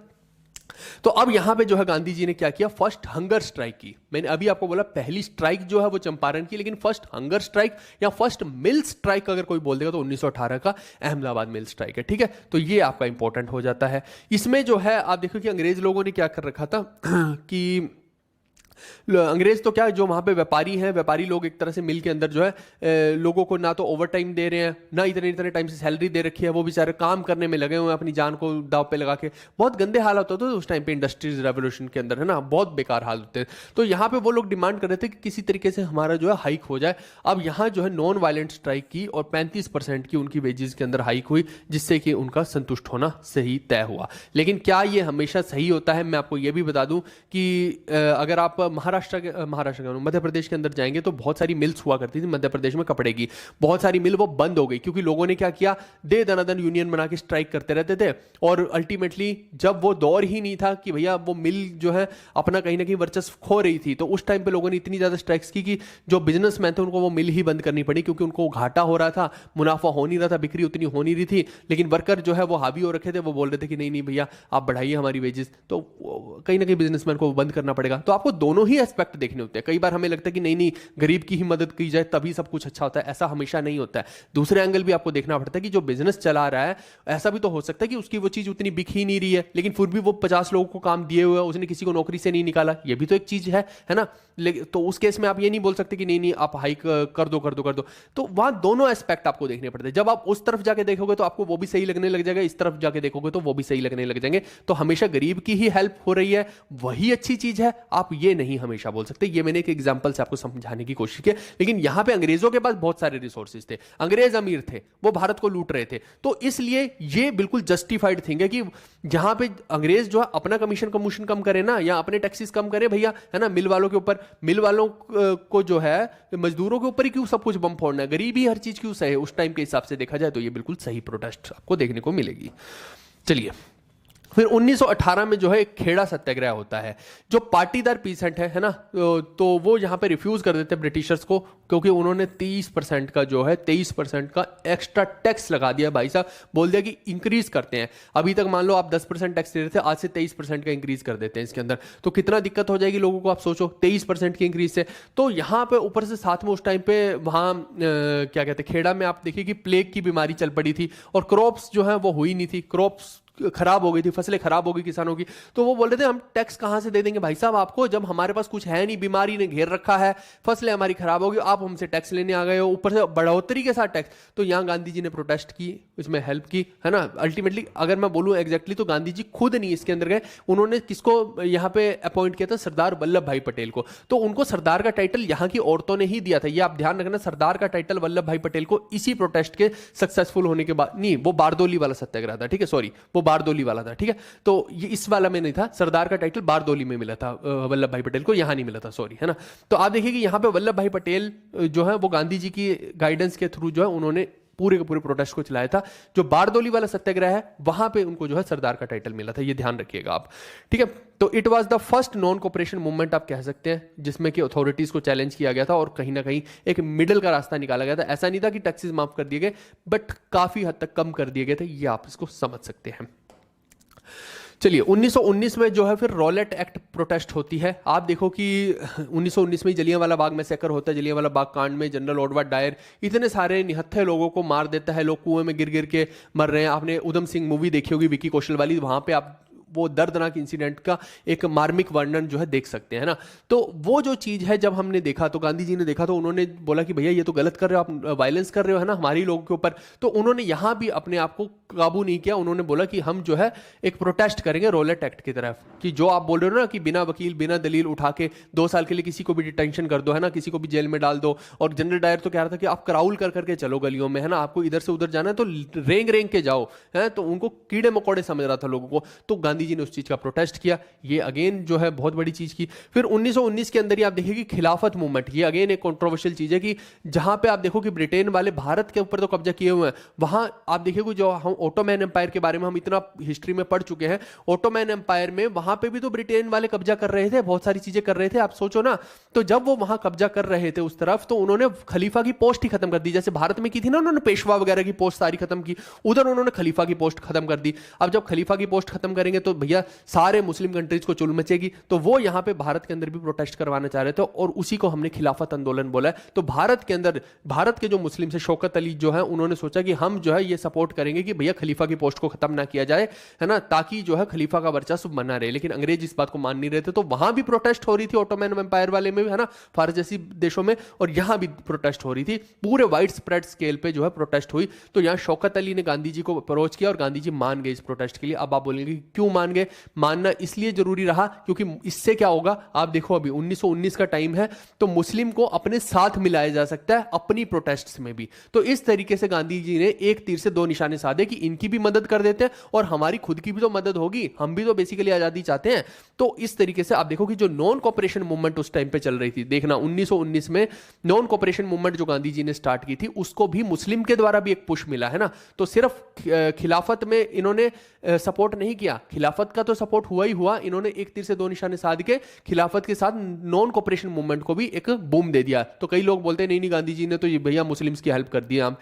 तो अब यहां पे जो है गांधी जी ने क्या किया, फर्स्ट हंगर स्ट्राइक की। मैंने अभी आपको बोला पहली स्ट्राइक जो है वो चंपारण की, लेकिन फर्स्ट हंगर स्ट्राइक या फर्स्ट मिल स्ट्राइक अगर कोई बोल देगा तो 1918 का अहमदाबाद मिल स्ट्राइक है, ठीक है। तो ये आपका इंपॉर्टेंट हो जाता है। इसमें जो है आप देखो कि अंग्रेज लोगों ने क्या कर रखा था कि अंग्रेज तो क्या, जो वहां पे व्यापारी हैं, व्यापारी लोग एक तरह से मिल के अंदर जो है लोगों को ना तो ओवर टाइम दे रहे हैं, ना इतने इतने टाइम से सैलरी दे रखी है, वो बेचारे काम करने में लगे हुए हैं अपनी जान को दाव पे लगा के। बहुत गंदे हाल होते थे उस टाइम पे इंडस्ट्रीज रेवोल्यूशन के अंदर, है ना, बहुत बेकार हाल होते हैं। तो यहाँ पे वो लोग डिमांड कर रहे थे कि किसी तरीके से हमारा जो है हाइक हो जाए। अब यहाँ जो है नॉन वायलेंट स्ट्राइक की और 35% की उनकी वेजेस के अंदर हाइक हुई, जिससे कि उनका संतुष्ट होना सही तय हुआ। लेकिन क्या ये हमेशा सही होता है? मैं आपको ये भी बता दूं कि अगर आप मध्य प्रदेश के अंदर जाएंगे तो बहुत सारी मिल्स हुआ करती थी मध्य प्रदेश में कपड़े की, बहुत सारी मिल वो बंद हो गई क्योंकि लोगों ने क्या किया, दे दनादन यूनियन बना के स्ट्राइक करते रहते थे। और अल्टीमेटली जब वो दौर ही नहीं था कि भैया वो मिल जो है अपना कहीं ना कहीं वर्चस्व खो रही थी, तो उस टाइम पे लोगों ने इतनी ज्यादा स्ट्राइक्स की कि जो बिजनेसमैन थे उनको वो मिल ही बंद करनी पड़ी, क्योंकि उनको घाटा हो रहा था, मुनाफा हो नहीं रहा था, बिक्री उतनी हो नहीं रही थी। लेकिन वर्कर जो है वो हावी हो रखे थे, वो बोल रहे थे कि नहीं नहीं भैया आप बढ़ाइए हमारी वेजेस, तो कहीं ना कहीं बिजनेसमैन को बंद करना पड़ेगा। तो आपको दोनों ही एस्पेक्ट देखने होते हैं। कई बार हमें लगता है कि नहीं नहीं गरीब की ही मदद की जाए तभी सब कुछ अच्छा होता है, ऐसा हमेशा नहीं होता है। दूसरे एंगल भी आपको देखना पड़ता है कि जो बिजनेस चला रहा है, ऐसा भी तो हो सकता है कि उसकी वो चीज उतनी बिक ही नहीं रही है, लेकिन फिर भी वो 50 लोगों को काम दिए हुए, उसने किसी को नौकरी से नहीं निकाला, ये भी तो एक चीज है ना। तो उस केस में आप ये नहीं बोल सकते कि नहीं नहीं आप हाइक कर दो कर दो कर दो। तो वहां दोनों एस्पेक्ट आपको देखने पड़ते हैं। जब आप उस तरफ जाके देखोगे तो आपको वो भी सही लगने लग जाएगा, इस तरफ जाके देखोगे तो वो भी सही लगने लग जाएंगे। तो हमेशा गरीब की ही हेल्प हो रही है वही अच्छी चीज है, आप ये नहीं हमेशा बोल सकते। ये मैंने एक एग्जांपल से आपको समझाने की कोशिश की। लेकिन यहां पे अंग्रेजों के पास बहुत सारे रिसोर्सेज थे, अंग्रेज अमीर थे, वो भारत को लूट रहे थे, तो इसलिए ये बिल्कुल जस्टिफाइड थिंग है कि जहां पे अंग्रेज जो है अपना कमीशन कम करे ना, या अपने टैक्सेस कम करे भैया, है ना, मिल वालों के ऊपर, मिल वालों को जो है मजदूरों के ऊपर ही क्यों सब कुछ बम फोड़ना है, गरीबी हर चीज क्यों सहे। उस टाइम के हिसाब से देखा जाए तो ये बिल्कुल सही प्रोटेस्ट आपको देखने को मिलेगी। चलिए फिर 1918 में जो है एक खेड़ा सत्याग्रह होता है। जो पाटीदार पीसेंट है ना, तो वो यहाँ पे रिफ्यूज कर देते हैं ब्रिटिशर्स को, क्योंकि उन्होंने 30% का जो है 23% का एक्स्ट्रा टैक्स लगा दिया भाई साहब, बोल दिया कि इंक्रीज करते हैं। अभी तक मान लो आप 10% टैक्स दे रहे थे, आज से 23% का इंक्रीज कर देते हैं इसके अंदर, तो कितना दिक्कत हो जाएगी लोगों को आप सोचो 23% की इंक्रीज से। तो यहाँ पे ऊपर से साथ में उस टाइम पे वहाँ क्या कहते हैं खेड़ा में आप देखिए कि प्लेग की बीमारी चल पड़ी थी और क्रॉप्स जो है वो हुई नहीं थी, क्रॉप्स खराब हो गई थी, फसलें खराब हो गई किसानों की। तो वो बोल रहे थे हम टैक्स कहां से दे देंगे भाई साहब आपको, जब हमारे पास कुछ है नहीं, बीमारी ने घेर रखा है, फसलें हमारी खराब हो गई, आप हमसे टैक्स लेने आ गए हो, ऊपर से बढ़ोतरी के साथ टैक्स। तो यहां गांधी जी ने प्रोटेस्ट की, इसमें हेल्प की, है ना। अल्टीमेटली अगर मैं बोलूं एग्जैक्टली तो गांधी जी खुद नहीं इसके अंदर गए, उन्होंने किसको यहाँ पे अपॉइंट किया था, सरदार वल्लभ भाई पटेल को। तो उनको सरदार का टाइटल यहाँ की औरतों ने ही दिया था, ये आप ध्यान रखना। सरदार का टाइटल वल्लभ भाई पटेल को इसी प्रोटेस्ट के सक्सेसफुल होने के बाद, नहीं वो बारदोली वाला सत्याग्रह था, ठीक है, सॉरी वो बारदोली वाला था, ठीक है। तो ये इस वाला में नहीं था, सरदार का टाइटल बारदोली में मिला था वल्लभ भाई पटेल को, यहां नहीं मिला था, सॉरी, है ना। तो आप देखिए कि यहां पे वल्लभ भाई पटेल जो है वो गांधी जी की गाइडेंस के थ्रू जो है उन्होंने पूरे के पूरे प्रोटेस्ट को चलाया था। जो बारदोली वाला सत्याग्रह है वहां पे उनको जो है सरदार का टाइटल मिला था, ये ध्यान रखिएगा आप, ठीक है। तो it was the first non cooperation movement आप कह सकते हैं, जिसमें कि अथॉरिटीज को चैलेंज किया गया था और कहीं ना कहीं एक मिडिल का रास्ता निकाला गया था। ऐसा नहीं था कि टैक्सेस माफ कर दिए गए, बट काफी हद तक कम कर दिए गए थे, ये आप इसको समझ सकते हैं। चलिए 1919 में जो है फिर रॉलेट एक्ट प्रोटेस्ट होती है। आप देखो कि 1919 में जलियांवाला बाग मैसेकर होता है, जलियांवाला बाग कांड में जनरल ऑडवर्ड डायर इतने सारे निहत्थे लोगों को मार देता है, लोग कुएं में गिर गिर के मर रहे हैं। आपने उधम सिंह मूवी देखी होगी विकी कौशल वाली, वहां पे आप वो दर्दनाक इंसिडेंट का एक मार्मिक वर्णन जो है देख सकते हैं ना। तो वो जो चीज है जब हमने देखा तो गांधी जी ने देखा तो उन्होंने बोला कि भैया ये तो गलत कर रहे हो आप, वायलेंस कर रहे हो है ना हमारे लोगों के ऊपर। तो उन्होंने यहां भी अपने आप को काबू नहीं किया, उन्होंने बोला कि हम जो है एक प्रोटेस्ट करेंगे रोलेट एक्ट की तरफ, कि जो आप बोल रहे हो ना कि बिना वकील बिना दलील उठा के 2 साल के लिए किसी को भी डिटेंशन कर दो है ना, किसी को भी जेल में डाल दो। और जनरल डायर तो कह रहा था कि आप क्राउल कर करके चलो गलियों में है ना, आपको इधर से उधर जाना है तो रेंग रेंग के जाओ है, तो उनको कीड़े मकोड़े समझ रहा था लोगों को। तो गांधी जी ने उस चीज का प्रोटेस्ट किया, ये अगेन जो है बहुत बड़ी चीज की। फिर 1919 के अंदर ही आप देखिए कि खिलाफत मूवमेंट, ये अगेन एक कंट्रोवर्शियल चीज है कि जहां पे आप देखो कि ब्रिटेन वाले भारत के ऊपर तो कब्जा किए हुए हैं, वहां आप देखिए जो हम ओटोमैन एम्पायर के बारे में हम इतना हिस्ट्री में पढ़ चुके हैं, ओटोमैन एम्पायर में वहां पे भी तो ब्रिटेन वाले कब्जा कर रहे थे, बहुत सारी चीजें कर रहे थे, आप सोचो ना। तो जब वो वहां कब्जा कर रहे थे उस तरफ, तो उन्होंने खलीफा की पोस्ट ही खत्म कर दी, जैसे भारत में की थी ना उन्होंने पेशवा वगैरह की पोस्ट सारी खत्म की, उधर उन्होंने खलीफा की पोस्ट खत्म कर दी। अब जब खलीफा की पोस्ट खत्म करेंगे तो भैया सारे मुस्लिम कंट्रीज को चुल मचेगी, तो वो यहां पे भारत के अंदर भी प्रोटेस्ट करवाना चाह रहे थे और उसी को हमने खिलाफत आंदोलन बोला है। तो भारत के अंदर भारत के जो मुस्लिम से शौकत अली जो है उन्होंने सोचा कि हम जो है ये सपोर्ट करेंगे कि भैया खलीफा की पोस्ट को खत्म ना किया जाए है ना, ताकि जो है खलीफा का वर्चस्व बना रहे। लेकिन अंग्रेज इस बात को मान नहीं रहे थे, तो वहां भी प्रोटेस्ट हो रही थी ओटोमैन एम्पायर वाले में भी है ना, फारस जैसी देशों में, और यहां भी प्रोटेस्ट हो रही थी, पूरे वाइड स्प्रेड स्केल पे जो है प्रोटेस्ट हुई। तो यहां शौकत अली ने गांधी जी को अप्रोच किया और गांधी जी मान गए इस प्रोटेस्ट के लिए। अब आप बोलेंगे क्यों मान गए? मानना इसलिए जरूरी रहा क्योंकि इससे क्या होगा, आप देखो अभी 1919 का टाइम है, तो मुस्लिम को अपने साथ मिलाया जा सकता है अपनी प्रोटेस्ट्स में भी। तो इस तरीके से गांधी जी ने एक तीर से 2 निशाने साधे कि इनकी भी मदद कर देते हैं और हमारी खुद की भी तो मदद होगी, हम भी तो बेसिकली आजादी चाहते हैं। तो इस तरीके से आप देखो कि जो नॉन कोऑपरेशन मूवमेंट उस टाइम पे चल रही थी, देखना 1919 में नॉन कोऑपरेशन मूवमेंट जो गांधी जी ने स्टार्ट की थी उसको भी मुस्लिम के द्वारा भी एक पुश मिला है ना। तो सिर्फ खिलाफत में इन्होंने सपोर्ट नहीं किया, खिलाफत का तो सपोर्ट हुआ ही हुआ, इन्होंने एक तीर से 2 निशाने साध के खिलाफत के साथ नॉन कोऑपरेशन मूवमेंट को भी एक बूम दे दिया। तो कई लोग बोलते हैं नहीं नहीं गांधी जी ने तो ये भैया मुस्लिम्स की हेल्प कर दी। हम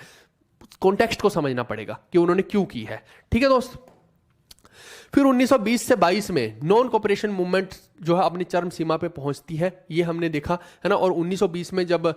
कॉन्टेक्स्ट को समझना पड़ेगा कि उन्होंने क्यों की है, ठीक है दोस्त। फिर 1920 से 22 में नॉन कोऑपरेशन मूवमेंट जो है अपनी चरम सीमा पे पहुंचती है, ये हमने देखा है ना। और 1920 में जब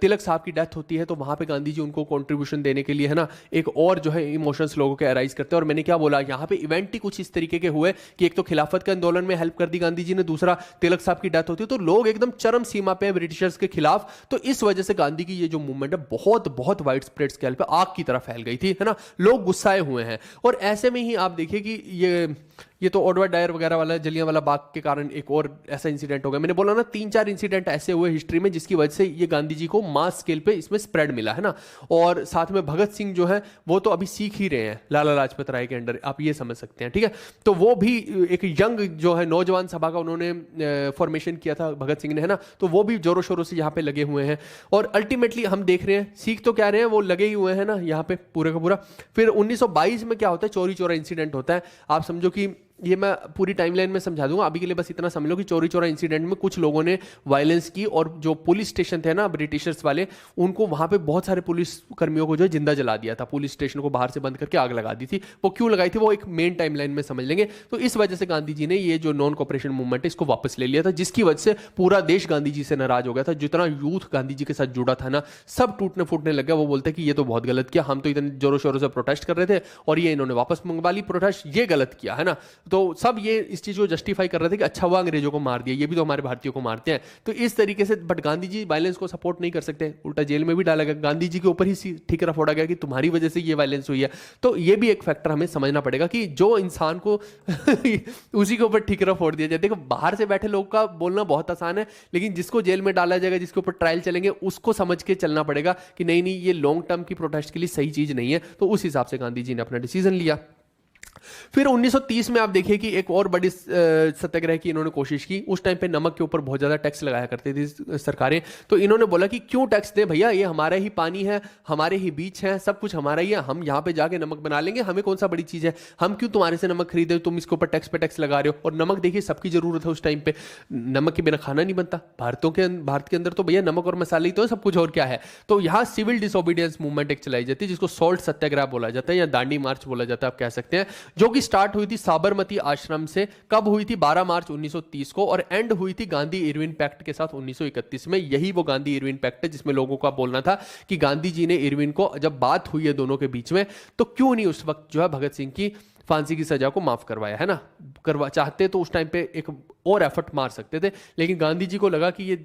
तिलक साहब की डेथ होती है तो वहां पे गांधी जी उनको कंट्रीब्यूशन देने के लिए है ना एक और जो है इमोशंस लोगों के अराइज करते हैं। और मैंने क्या बोला, यहाँ पे इवेंट ही कुछ इस तरीके के हुए कि एक तो खिलाफत के आंदोलन में हेल्प कर दी गांधी जी ने, दूसरा तिलक साहब की डेथ होती है, तो लोग एकदम चरम सीमा पे ब्रिटिशर्स के खिलाफ। तो इस वजह से गांधी की ये जो मूवमेंट है बहुत बहुत वाइड स्प्रेड स्केल पे आग की तरह फैल गई थी है ना, लोग गुस्साए हुए हैं। और ऐसे में ही आप देखिए कि ये तो ऑडवर्ड डायर वगैरह वाला जलियांवाला बाग के कारण एक और ऐसा इंसिडेंट हो गया। मैंने बोला ना 3-4 इंसिडेंट ऐसे हुए हिस्ट्री में जिसकी वजह से ये गांधी जी को मास स्केल पे इसमें स्प्रेड मिला है ना। और साथ में भगत सिंह जो है वो तो अभी सीख ही रहे हैं लाला लाजपत राय के अंडर, आप ये समझ सकते हैं, ठीक है। तो वो भी एक यंग जो है नौजवान सभा का उन्होंने फॉर्मेशन किया था भगत सिंह ने है ना, तो वो भी जोरों शोरों से यहाँ पे लगे हुए हैं। और अल्टीमेटली हम देख रहे हैं सीख तो क्या रहे हैं, वो लगे ही हुए हैं ना यहाँ पे पूरे का पूरा। फिर 1922 में क्या होता है, चोरी चोरा इंसिडेंट होता है। आप समझो कि ये मैं पूरी टाइमलाइन में समझा दूंगा, अभी के लिए बस इतना समझ लो कि चोरी चोरा इंसिडेंट में कुछ लोगों ने वायलेंस की और जो पुलिस स्टेशन थे ना ब्रिटिशर्स वाले, उनको वहां पे बहुत सारे पुलिस कर्मियों को जो है जिंदा जला दिया था, पुलिस स्टेशन को बाहर से बंद करके आग लगा दी थी। वो क्यों लगाई थी वो एक मेन टाइमलाइन में समझ लेंगे। तो इस वजह से गांधी जी ने ये जो नॉन कोऑपरेशन मूवमेंट है इसको वापस ले लिया था, जिसकी वजह से पूरा देश गांधी जी से नाराज हो गया था। जितना यूथ गांधी जी के साथ जुड़ा था ना सब टूटने फूटने लग गया। वो बोलते कि ये तो बहुत गलत किया, हम तो इतने जोरों शोरों से प्रोटेस्ट कर रहे थे और ये इन्होंने वापस मंगवा ली प्रोटेस्ट, ये गलत किया है ना। तो सब ये इस चीज को जस्टिफाई कर रहे थे कि अच्छा हुआ अंग्रेजों को मार दिया, ये भी तो हमारे भारतीयों को मारते हैं। तो इस तरीके से बट गांधी जी वायलेंस को सपोर्ट नहीं कर सकते, उल्टा जेल में भी डाला गया, गांधी जी के ऊपर ही ठिकरा फोड़ा गया कि तुम्हारी वजह से ये वायलेंस हुई है। तो ये भी एक फैक्टर हमें समझना पड़ेगा कि जो इंसान को उसी के ऊपर ठिकरा फोड़ दिया जाए। देखो बाहर से बैठे लोग का बोलना बहुत आसान है, लेकिन जिसको जेल में डाला जाएगा, जिसके ऊपर ट्रायल चलेंगे, उसको समझ के चलना पड़ेगा कि नहीं नहीं ये लॉन्ग टर्म की प्रोटेस्ट के लिए सही चीज नहीं है। तो उस हिसाब से गांधी जी ने अपना डिसीजन लिया। फिर 1930 में आप देखिए कि एक और बड़ी सत्याग्रह की इन्होंने कोशिश की। उस टाइम पे नमक के ऊपर बहुत ज्यादा टैक्स लगाया करती थी सरकारें, तो इन्होंने बोला कि क्यों टैक्स दे भैया, ये हमारा ही पानी है, हमारे ही बीच है, सब कुछ हमारा ही है, हम यहाँ पे जाके नमक बना लेंगे, हमें कौन सा बड़ी चीज है, हम क्यों तुम्हारे से नमक खरीदे, तुम इसके ऊपर टैक्स पे टैक्स लगा रहे हो। और नमक देखिए सबकी जरूरत है उस टाइम पे, नमक के बिना खाना नहीं बनता। भारत के अंदर तो भैया नमक और मसाले ही तो है, सब कुछ और क्या है। तो यहाँ सिविल डिसोबीडियंस मूवमेंट एक चलाई जाती है जिसको सॉल्ट सत्याग्रह बोला जाता है या दांडी मार्च बोला जाता है, आप कह सकते हैं, जो कि स्टार्ट हुई थी साबरमती आश्रम से। कब हुई थी? 12 मार्च 1930 को, और एंड हुई थी गांधी इरविन पैक्ट के साथ 1931 में। यही वो गांधी इरविन पैक्ट है जिसमें लोगों का बोलना था कि गांधी जी ने इरविन को, जब बात हुई है दोनों के बीच में, तो क्यों नहीं उस वक्त जो है भगत सिंह की फांसी की सजा को माफ करवाया, है ना। करवा चाहते तो उस टाइम पे एक और एफर्ट मार सकते थे, लेकिन गांधी जी को लगा कि ये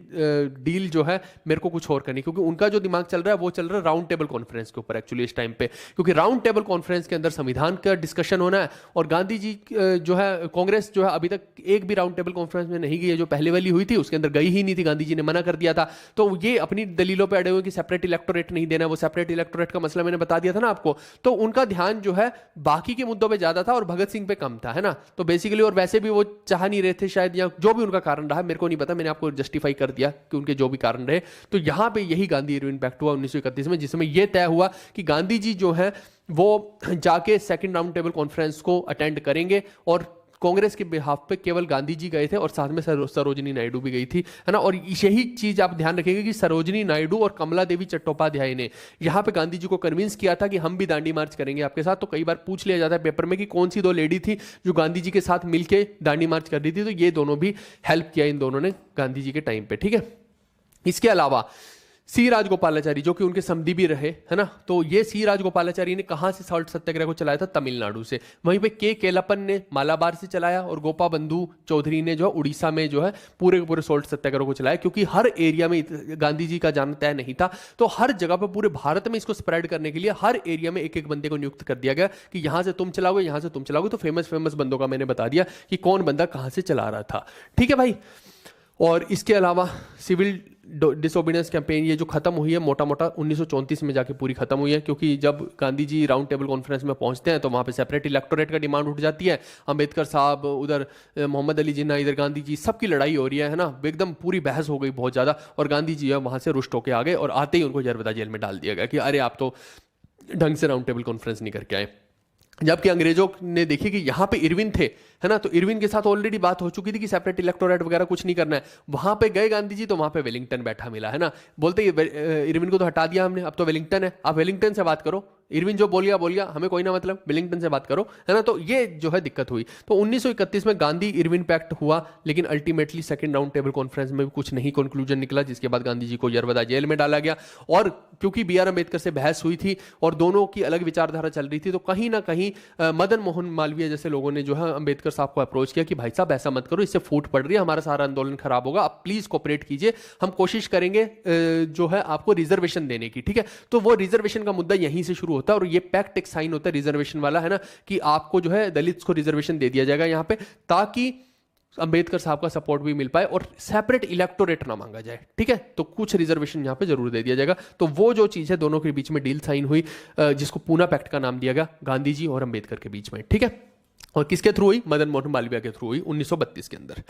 डील जो है मेरे को कुछ और करनी, क्योंकि उनका जो दिमाग चल रहा है वो चल रहा है राउंड टेबल कॉन्फ्रेंस के ऊपर एक्चुअली इस टाइम पे, क्योंकि राउंड टेबल कॉन्फ्रेंस के अंदर संविधान का डिस्कशन होना है। और गांधी जी जो है, कांग्रेस जो है अभी तक एक भी राउंड टेबल कॉन्फ्रेंस में नहीं गई है, जो पहले वाली हुई थी उसके अंदर गई ही नहीं थी, गांधी जी ने मना कर दिया था। तो ये अपनी दलीलों पर अड़े हुए कि सेपरेट इलेक्टोरेट नहीं देना, वो सेपरेट इलेक्टोरेट का मसला मैंने बता दिया था ना आपको। तो उनका ध्यान जो है बाकी के मुद्दों पे ज्यादा था और भगत सिंह पे कम था, है ना। तो बेसिकली, और वैसे भी वो चाह नहीं रहे थे शायद, या जो भी उनका कारण रहा मेरे को नहीं पता, मैंने आपको जस्टिफाई कर दिया कि उनके जो भी कारण रहे। तो यहां पे यही गांधी इरविन पैक्ट हुआ 1931 में, जिसमें यह तय हुआ कि गांधी जी जो है वो जाके सेकंड राउंड टेबल कॉन्फ्रेंस को अटेंड करेंगे। और कांग्रेस के बिहाफ पे केवल गांधी जी गए थे और साथ में सरोजिनी नायडू भी गई थी, है ना। और यही चीज आप ध्यान रखेंगे कि सरोजिनी नायडू और कमला देवी चट्टोपाध्याय ने यहां पे गांधी जी को कन्विंस किया था कि हम भी दांडी मार्च करेंगे आपके साथ। तो कई बार पूछ लिया जाता है पेपर में कि कौन सी दो लेडी थी जो गांधी जी के साथ मिलकर दांडी मार्च कर रही थी, तो ये दोनों भी हेल्प किया इन दोनों ने गांधी जी के टाइम पे, ठीक है। इसके अलावा सी राजगोपालाचारी जो कि उनके समधी भी रहे, है ना। तो ये सी राजगोपालाचारी ने कहां से सॉल्ट सत्याग्रह को चलाया था? तमिलनाडु से। वहीं पे के केलप्पन ने मालाबार से चलाया और गोपा बंधु चौधरी ने जो उड़ीसा में जो है पूरे के पूरे सॉल्ट सत्याग्रह को चलाया, क्योंकि हर एरिया में गांधी जी का जाना तय नहीं था। तो हर जगह पर पूरे भारत में इसको स्प्रेड करने के लिए हर एरिया में एक एक बंदे को नियुक्त कर दिया गया कि यहां से तुम चलाओगे, यहां से तुम चलाओगे। तो फेमस फेमस बंदों का मैंने बता दिया कि कौन बंदा कहां से चला रहा था, ठीक है भाई। और इसके अलावा सिविल डिसोबीडियंस कैंपेन ये जो खत्म हुई है मोटा मोटा 1934 में जाके पूरी खत्म हुई है, क्योंकि जब Gandhi ji round table conference में पहुंचते हैं तो वहां पे सेपरेट इलेक्टोरेट का डिमांड उठ जाती है। अंबेडकर साहब उधर, मोहम्मद अली जिन्ना इधर, गांधी जी, सबकी लड़ाई हो रही है ना, एकदम पूरी बहस हो गई बहुत ज्यादा। और गांधी जी है वहां से रुष्ट होकर आ गए और आते ही उनको यरवदा जेल में डाल दिया गया कि अरे आप तो ढंग से राउंड टेबल कॉन्फ्रेंस नहीं करके आए। जबकि अंग्रेजों ने देखी कि यहाँ पे इरविन थे, है ना, तो इरविन के साथ ऑलरेडी बात हो चुकी थी कि सेपरेट इलेक्टोरेट वगैरह कुछ नहीं करना है। वहां पे गए गांधी जी तो वहां पे वेलिंगटन बैठा मिला, है ना। बोलते इरविन को तो हटा दिया हमने, अब तो वेलिंगटन है, आप वेलिंगटन से बात करो, इरविन जो बोल गया हमें कोई ना मतलब, वेलिंगटन से बात करो, है ना। तो ये जो है दिक्कत हुई। तो 1931 में गांधी इरविन पैक्ट हुआ, लेकिन ultimately second round table conference में भी कुछ नहीं कंक्लूजन निकला, जिसके बाद गांधी जी को यरवदा जेल में डाला गया। और क्योंकि बी आर अम्बेडकर से बहस हुई थी और दोनों की अलग विचारधारा चल रही थी, तो कहीं ना कहीं मदन मोहन मालवीय जैसे लोगों ने जो है अम्बेडकर साहब को अप्रोच किया कि भाई साहब ऐसा मत करो, इससे फूट पड़ रही है, हमारा सारा आंदोलन खराब होगा, आप प्लीज कोऑपरेट कीजिए, हम कोशिश करेंगे जो है आपको रिजर्वेशन देने की, ठीक है। तो वो रिजर्वेशन का मुद्दा यहीं से शुरू होता है और ये पैक्ट एक साइन होता है रिजर्वेशन वाला, है ना, कि आपको जो है दलित्स को रिजर्वेशन दे दिया जाएगा यहां पे, ताकि अंबेडकर साहब का सपोर्ट भी मिल पाए और सेपरेट इलेक्टोरेट ना मांगा जाए, ठीक है। तो कुछ रिजर्वेशन यहां पे जरूर दे दिया जाएगा। तो वो जो चीज है दोनों के बीच में डील साइन हुई, जिसको पूना पैक्ट का नाम दिया गया, गांधी जी और अंबेडकर के बीच में, ठीक है। और किसके थ्रू हुई? मदन मोहन मालवीय के थ्रू हुई 1932 के अंदर।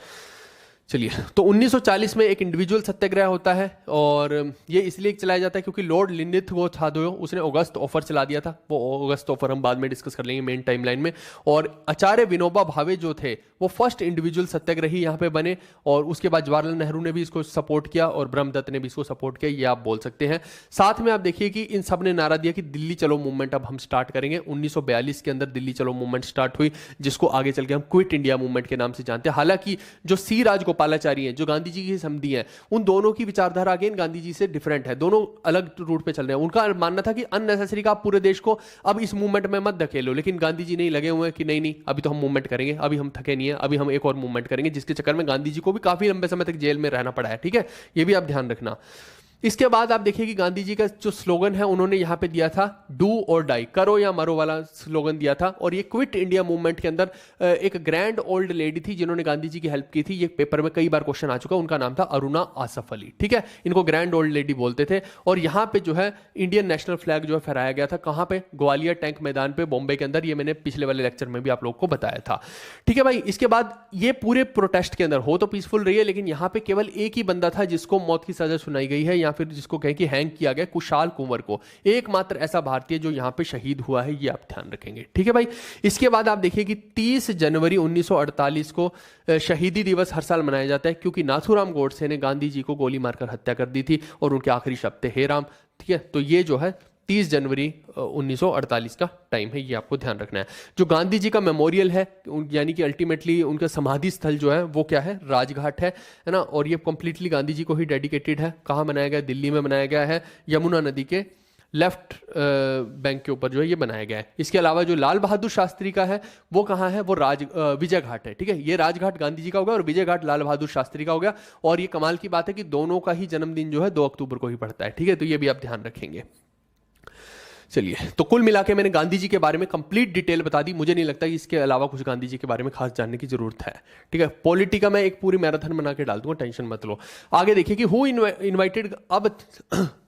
चलिए, तो 1940 में एक इंडिविजुअल सत्याग्रह होता है और ये इसलिए चलाया जाता है क्योंकि लॉर्ड लिनलिथ था जो, उसने अगस्त ऑफर चला दिया था। वो अगस्त ऑफर हम बाद में डिस्कस कर लेंगे मेन टाइमलाइन में। और आचार्य विनोबा भावे जो थे वो फर्स्ट इंडिविजुअल सत्याग्रही यहाँ पे बने और उसके बाद जवाहरलाल नेहरू ने भी इसको सपोर्ट किया और ब्रह्मदत्त ने भी इसको सपोर्ट किया, ये आप बोल सकते हैं। साथ में आप देखिए कि इन सब ने नारा दिया कि दिल्ली चलो मूवमेंट अब हम स्टार्ट करेंगे। 1942 के अंदर दिल्ली चलो मूवमेंट स्टार्ट हुई, जिसको आगे चल के हम क्विट इंडिया मूवमेंट के नाम से जानते हैं। हालांकि जो सी राजगोपालाचारी हैं, जो गांधी जी की समधी हैं, उन दोनों की विचारधारा अगेन गांधी जी से डिफरेंट है, दोनों अलग रूट पे चल रहे हैं। उनका मानना था कि अननेसेसरी का आप पूरे देश को अब इस मूवमेंट में मत धकेलो, लेकिन गांधी जी नहीं लगे हुए हैं कि नहीं नहीं अभी तो हम मूवमेंट करेंगे, अभी हम थके नहीं है, अभी हम एक और मूवमेंट करेंगे, जिसके चक्कर में गांधी जी को भी काफी लंबे समय तक जेल में रहना पड़ा है, ठीक है। ये भी आप ध्यान रखना। इसके बाद आप देखिए कि गांधी जी का जो स्लोगन है उन्होंने यहां पे दिया था डू और डाई, करो या मरो वाला स्लोगन दिया था। और ये क्विट इंडिया मूवमेंट के अंदर एक ग्रैंड ओल्ड लेडी थी जिन्होंने गांधी जी की हेल्प की थी, ये पेपर में कई बार क्वेश्चन आ चुका, उनका नाम था अरुणा आसफ अली, ठीक है। इनको ग्रैंड ओल्ड लेडी बोलते थे। और यहां पे जो है इंडियन नेशनल फ्लैग जो है फहराया गया था, कहां पे? ग्वालियर टैंक मैदान पे, बॉम्बे के अंदर। ये मैंने पिछले वाले लेक्चर में भी आप लोग को बताया था, ठीक है भाई। इसके बाद ये पूरे प्रोटेस्ट के अंदर हो तो पीसफुल रही है, लेकिन यहां पे केवल एक ही बंदा था जिसको मौत की सजा सुनाई गई है, या फिर जिसको कहें कि हैंग किया गया, कुशाल कुंवर को। एकमात्र ऐसा भारतीय जो यहां पे शहीद हुआ है, ये आप ध्यान रखेंगे, ठीक है भाई। इसके बाद आप देखिए कि 30 जनवरी 1948 को शहीदी दिवस हर साल मनाया जाता है, क्योंकि नाथूराम गोडसे ने गांधी जी को गोली मारकर हत्या कर दी थी और उनके आखिरी शब्द थे हे राम, ठीक है। तो ये जो है 30 जनवरी 1948 का टाइम है, ये आपको ध्यान रखना है। जो गांधी जी का मेमोरियल है, यानी कि अल्टीमेटली उनका समाधि स्थल जो है वो क्या है? राजघाट है ना। और ये कंप्लीटली गांधी जी को ही डेडिकेटेड है। कहाँ बनाया गया? दिल्ली में बनाया गया है, यमुना नदी के लेफ्ट बैंक के ऊपर जो है ये बनाया गया है। इसके अलावा जो लाल बहादुर शास्त्री का है वो कहाँ है, वो विजय घाट है, ठीक है। ये राजघाट गांधी जी का हो गया और विजय घाट लाल बहादुर शास्त्री का हो गया। और ये कमाल की बात है कि दोनों का ही जन्मदिन जो है 2 अक्टूबर को ही पड़ता है, ठीक है, तो ये भी आप ध्यान रखेंगे। चलिए, तो कुल मिला के मैंने गांधी जी के बारे में कंप्लीट डिटेल बता दी। मुझे नहीं लगता कि इसके अलावा कुछ गांधी जी के बारे में खास जानने की जरूरत है, ठीक है। पॉलिटी का मैं एक पूरी मैराथन बना के डाल दूंगा, टेंशन मत लो। आगे देखिए कि हु इनवाइटेड।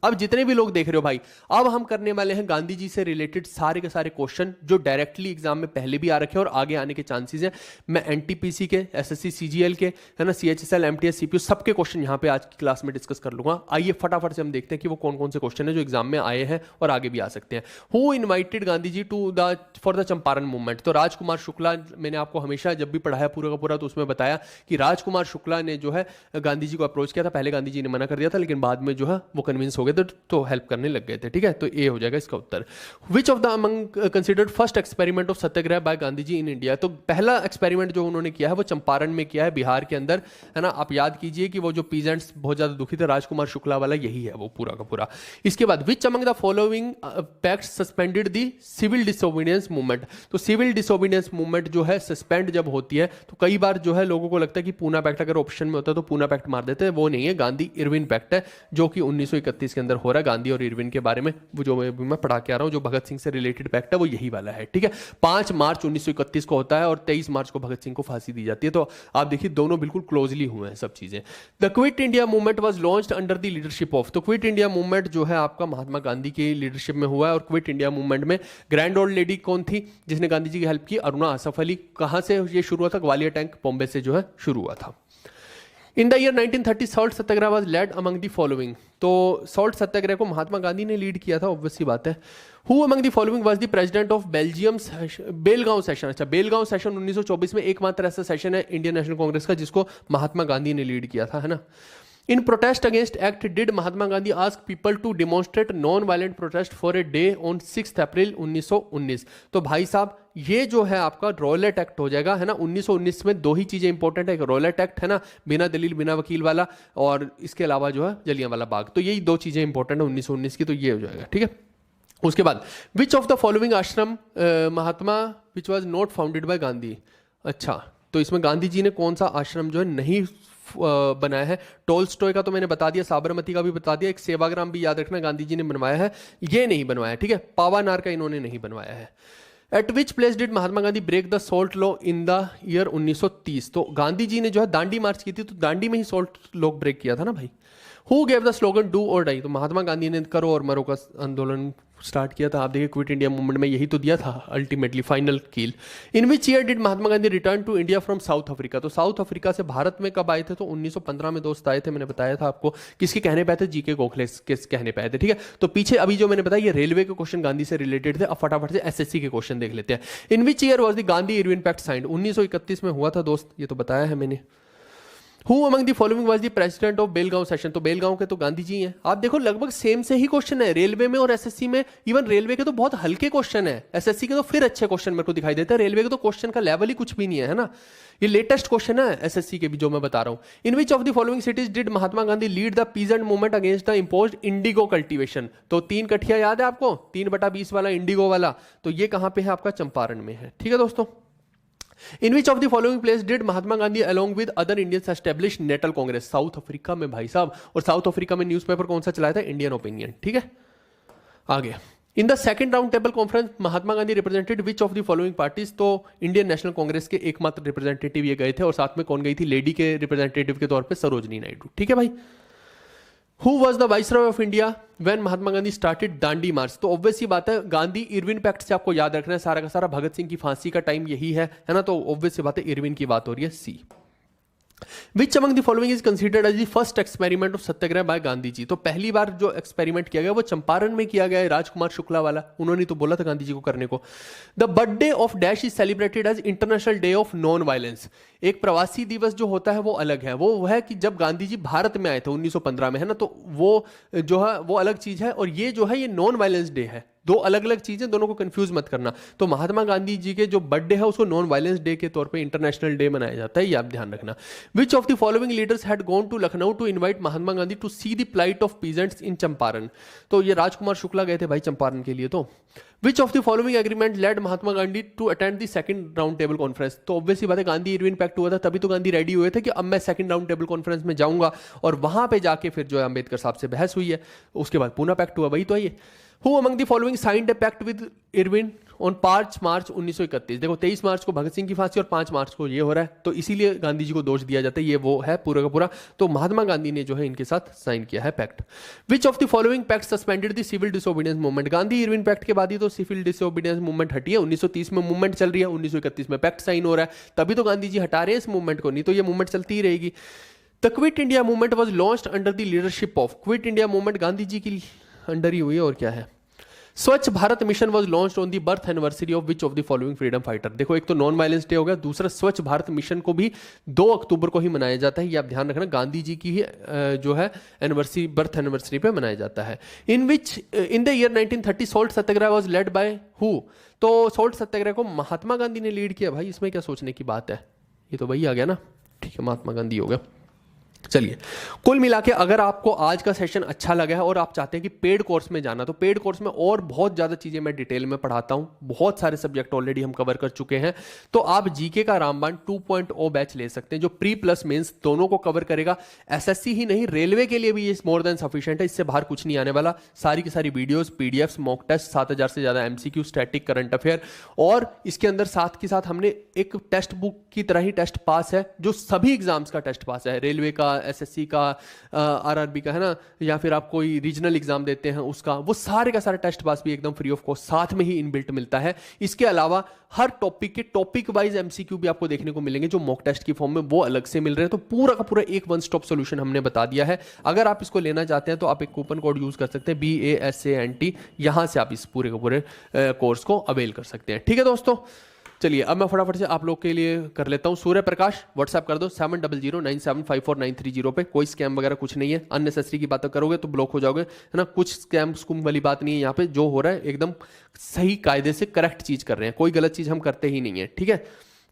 अब जितने भी लोग देख रहे हो भाई, अब हम करने वाले हैं गांधी जी से रिलेटेड सारे के सारे क्वेश्चन जो डायरेक्टली एग्जाम में पहले भी आ रखे हैं और आगे आने के चांसेस हैं। मैं एनटीपीसी के, एसएससी सीजीएल के, है ना, सीएचएसएल, एमटीएस, सीपीयू, सबके क्वेश्चन यहाँ पे आज की क्लास में डिस्कस कर लूंगा। आइए फटाफट से हम देखते हैं कि वो कौन कौन से क्वेश्चन है जो एग्जाम में आए हैं और आगे भी आ सकते हैं। Who invited Gandhi ji for the Champaran movement. तो राजकुमार शुक्ला, मैंने आपको हमेशा जब भी पढ़ाया पूरा का पूरा तो उसमें बताया कि राजकुमार शुक्ला ने जो है गांधी जी को अप्रोच किया था। पहले गांधी जी ने मना कर दिया था, लेकिन बाद में जो है वो कन्विंस हो गए थे, तो हेल्प करने लग गए थे, ठीक है। तो ये हो जाएगा इसका उत्तर। Which of the among considered first experiment of satyagraha by Gandhi ji in India. तो पहला एक्सपेरिमेंट जो उन्होंने किया है वो चंपारण में किया है, बिहार के अंदर, है ना। आप याद कीजिए कि वो जो पीजेंट्स बहुत ज्यादा दुखी थे, राजकुमार शुक्ला वाला यही है वो पूरा का पूरा। इसके बाद which among the following pacts suspended the civil disobedience movement. तो सिविल डिसोबीडियंस मूवमेंट जो है सस्पेंड जब होती है तो कई बार जो है लोगों को लगता है कि पूना पैक्ट अगर ऑप्शन में होता है तो पूना पैक्ट मार देते हैं, वो नहीं है, गांधी इरविन पैक्ट है जो कि 1931 के अंदर हो रहा है। गांधी और इरविन के बारे में वो जो मैं पढ़ा के आ रहा हूं, जो भगत सिंह से रिलेटेड पैक्ट है वो यही वाला है, ठीक है। 5 मार्च 1931 को होता है और 23 मार्च को भगत सिंह को फांसी दी जाती है। तो आप देखिए दोनों बिल्कुल क्लोजली हुए हैं सब चीजें। The quit India movement was launched under the leadership of. तो क्विट इंडिया मूवमेंट जो है आपका महात्मा गांधी की लीडरशिप में हुआ है। और क्विट इंडिया मूवमेंट में ग्रैंड ओल्ड लेडी कौन थी जिसने गांधी जी की हेल्प की? अरुणा आसफ अली। कहां से ये शुरू हुआ था? ग्वालियर टैंक, बॉम्बे से जो है शुरू हुआ था। In the year 1930 salt satyagraha was led among the following. तो सॉल्ट सत्याग्रह को महात्मा गांधी ने लीड किया था, ऑब्वियस सी बात है। Who among the following was the president of Belgium Belgaum session. अच्छा, बेलगांव सेशन 1924 में एकमात्र ऐसा सेशन है इंडियन नेशनल कांग्रेस का जिसको महात्मा गांधी ने लीड किया था, है ना। In protest against act did Mahatma Gandhi ask people to demonstrate non violent protest for a day on 6 April 1919। तो भाई साहब ये जो है आपका रॉयलेट एक्ट हो जाएगा, है ना। 1919 में 2 ही चीजें इंपॉर्टेंट है, एक रॉयलेट एक्ट है ना, बिना दलील बिना वकील वाला, और इसके अलावा जो है जलियांवाला बाग। तो यही 2 चीजें इंपॉर्टेंट है 1919 की, तो ये हो जाएगा, ठीक है। उसके बाद विच of the following ashram Mahatma which was not founded by Gandhi. अच्छा, तो इसमें गांधी जी ने कौन सा आश्रम जो है नहीं बनाया है? टोल्स्टॉय का तो मैंने बता दिया, साबरमती का भी बता दिया, एक सेवाग्राम भी याद रखना गांधी जी ने बनवाया है, ये नहीं बनवाया, ठीक है। पावानार का इन्होंने नहीं बनवाया है। At which place did Mahatma Gandhi break the salt law in the year 1930। तो गांधी जी ने जो है दांडी मार्च की थी, तो दांडी में ही सॉल्ट लॉ ब्रेक किया था ना भाई। Who gave the slogan do और डाई। तो महात्मा गांधी ने करो और मरो का आंदोलन स्टार्ट किया था। आप देखिए क्विट इंडिया मूवमेंट में यही तो दिया था अल्टीमेटली फाइनल कील। In which year did Mahatma Gandhi return to India from South Africa. तो साउथ अफ्रीका से भारत में कब आए थे? तो 1915 में दोस्त आए थे, मैंने बताया था आपको। किसके कहने पे आए थे? जीके गोखले के कहने पे आए थे, ठीक है। तो पीछे अभी जो मैंने बताया ये रेलवे के क्वेश्चन गांधी से रिलेटेड थे। अब फटाफट से एसएससी के क्वेश्चन देख लेते हैं। In which year was the Gandhi Irwin pact signed. 1931 में हुआ था दोस्त, ये तो बताया है मैंने। Who among the following was the president of Belgaum session. तो बेलगांव के तो गांधी जी हैं। आप देखो लगभग सेम से ही क्वेश्चन है रेलवे में और एसएससी में। इवन रेलवे के तो बहुत हल्के क्वेश्चन है, एसएससी के तो फिर अच्छे क्वेश्चन मेरे को दिखाई देते हैं। रेलवे के तो क्वेश्चन का लेवल ही कुछ भी नहीं है ना। ये लेटेस्ट क्वेश्चन है एसएससी के भी जो मैं बता रहा हूं। In which of the following cities did Mahatma Gandhi lead the peasant movement against the imposed indigo cultivation. तो 3 कठिया याद है आपको, 3/20 वाला इंडिगो वाला, तो ये कहां पे है? आपका चंपारण में है, ठीक है दोस्तों। In which of the following place did Mahatma Gandhi along with other Indians establish Natal Congress. South Africa में भाई साहब। और साउथ अफ्रीका में न्यूज़पेपर कौन सा चलाया था? इंडियन ओपिनियन, ठीक है। आगे in the second round table conference Mahatma Gandhi represented which of the following parties. तो इंडियन नेशनल कांग्रेस के एकमात्र रिप्रेजेंटेटिव ये गए थे, और साथ में कौन गई थी? लेडी के रिप्रेजेंटेटिव के तौर पर सरोजनी नायडू, ठीक है भाई। Who was the viceroy of India when Mahatma Gandhi started Dandi march. तो ऑब्वियस ही बात है गांधी इरविन पैक्ट से आपको याद रखना है सारा का सारा। भगत सिंह की फांसी का टाइम यही है ना। तो ऑब्वियस सी बात है इरविन की बात हो रही है, C. Which among the following is considered as the first experiment of satyagraha by Gandhi ji. तो पहली बार जो एक्सपेरिमेंट किया गया वो चंपारण में किया गया है, राजकुमार शुक्ला वाला। उन्होंने तो बोला था गांधी जी को करने को। The birthday of dash is celebrated as international day of non violence. एक प्रवासी दिवस जो होता है वो अलग है, वो है कि जब गांधी जी भारत में आए थे 1915 में, है ना। तो वो जो है वो अलग चीज है, और ये जो है ये नॉन वायलेंस डे है, दो अलग अलग चीजें, दोनों को कंफ्यूज मत करना। तो महात्मा गांधी जी के जो बर्थडे है उसको नॉन वायलेंस डे के तौर पे इंटरनेशनल डे मनाया जाता है, ये आप ध्यान रखना। Which of the following leaders had gone to Lucknow to invite Mahatma Gandhi to see the plight of peasants in Champaran? तो ये राजकुमार शुक्ला गए थे भाई चंपारण के लिए। तो which of the following agreement led Mahatma Gandhi to attend the second round table conference? तो ऑब्वियसली बात है, गांधी इरविन पैक्ट हुआ था, तभी तो गांधी रेडी हुए थे कि अब मैं सेकंड राउंड टेबल कॉन्फ्रेंस में जाऊंगा, और वहां पे जाके फिर जो है अंबेडकर साहब से बहस हुई है, उसके बाद पूना पैक्ट हुआ, वही तो है ये। Who among the following signed a pact with Irwin on 5 मार्च 1931? देखो 23 मार्च को भगत सिंह की फांसी और 5 मार्च को ये हो रहा है, तो इसीलिए गांधी जी को दोष दिया जाता है, ये वो है पूरा का पूरा। तो महात्मा गांधी ने जो है इनके साथ साइन किया है pact. Which of the following pact suspended the civil disobedience movement? Gandhi Irwin pact के बाद ही तो सिविल डिसोबीडियंस मूवमेंट हटी है। 1930 में मूवमेंट चल रही है, 1931 में पैक्ट साइन हो रहा है, तभी तो गांधी जी हटा रहे हैं इस मूवमेंट को, नहीं तो ये मूवमेंट चलती ही रहेगी। The quit India movement was launched under the leadership of? Quit India movement Gandhi ji की अंडर ही हुई है, और क्या है। Swachh Bharat mission was launched on the birth anniversary of which of the following freedom fighter? देखो एक तो नॉन वायलेंस डे हो गया, दूसरा स्वच्छ भारत मिशन को भी 2 अक्टूबर को ही मनाया जाता है, ये आप ध्यान रखना, गांधी जी की ही जो है एनिवर्सरी, बर्थ एनिवर्सरी पे मनाया जाता है। इन the year 1930 salt Satyagraha was led by who? तो सॉल्ट सत्याग्रह को महात्मा गांधी ने लीड किया। भाई इसमें क्या सोचने की बात है, ये तो वही आ गया ना, ठीक है, महात्मा गांधी हो गया। चलिए, कुल मिला के अगर आपको आज का सेशन अच्छा लगा है और आप चाहते हैं कि पेड कोर्स में जाना, तो पेड कोर्स में और बहुत ज़्यादा चीज़ें मैं डिटेल में पढ़ाता हूं, बहुत सारे सब्जेक्ट ऑलरेडी हम कवर कर चुके हैं। तो आप जीके का रामबाण 2.0 बैच ले सकते हैं, जो प्री प्लस मेंस दोनों को कवर करेगा। एसएससी ही नहीं, रेलवे के लिए भी ये मोर देन सफिशिएंट है, इससे बाहर कुछ नहीं आने वाला। सारी की सारी वीडियोस, पीडीएफ्स, मॉक टेस्ट, 7000 से ज़्यादा एमसीक्यू, स्टैटिक, करंट अफेयर, और इसके अंदर साथ के साथ हमने एक टेक्स्ट बुक की तरह ही टेस्ट पास है, जो सभी एग्जाम्स का टेस्ट पास है, रेलवे का, एसएससी का, आरआरबी का, है ना, या फिर आप कोई रीजनल एग्जाम देते हैं उसका, वो सारे का सारा टेस्ट पास भी एकदम फ्री ऑफ कॉस्ट साथ में ही इनबिल्ट मिलता है। इसके अलावा हर टॉपिक के टॉपिक वाइज एमसीक्यू भी आपको देखने को मिलेंगे, जो मॉक टेस्ट की फॉर्म में, वो अलग से मिल रहे हैं। तो पूरा का पूरा एक वन स्टॉप सोल्यूशन हमने बता दिया है। अगर आप इसको लेना चाहते हैं तो आप एक कूपन कोड यूज कर सकते हैं, BASANT, यहां से आप इस पूरे के पूरे कोर्स को अवेल कर सकते हैं। ठीक है दोस्तों, चलिए अब मैं फटाफट से आप लोग के लिए कर लेता हूं। सूर्य प्रकाश व्हाट्सएप कर दो 7009754930 पे। कोई स्कैम वगैरह कुछ नहीं है, अननेसेसरी की बातें करोगे तो ब्लॉक हो जाओगे, है ना। कुछ स्कैम स्कूम वाली बात नहीं है यहाँ पे, जो हो रहा है एकदम सही कायदे से करेक्ट चीज कर रहे हैं, कोई गलत चीज हम करते ही नहीं है, ठीक है।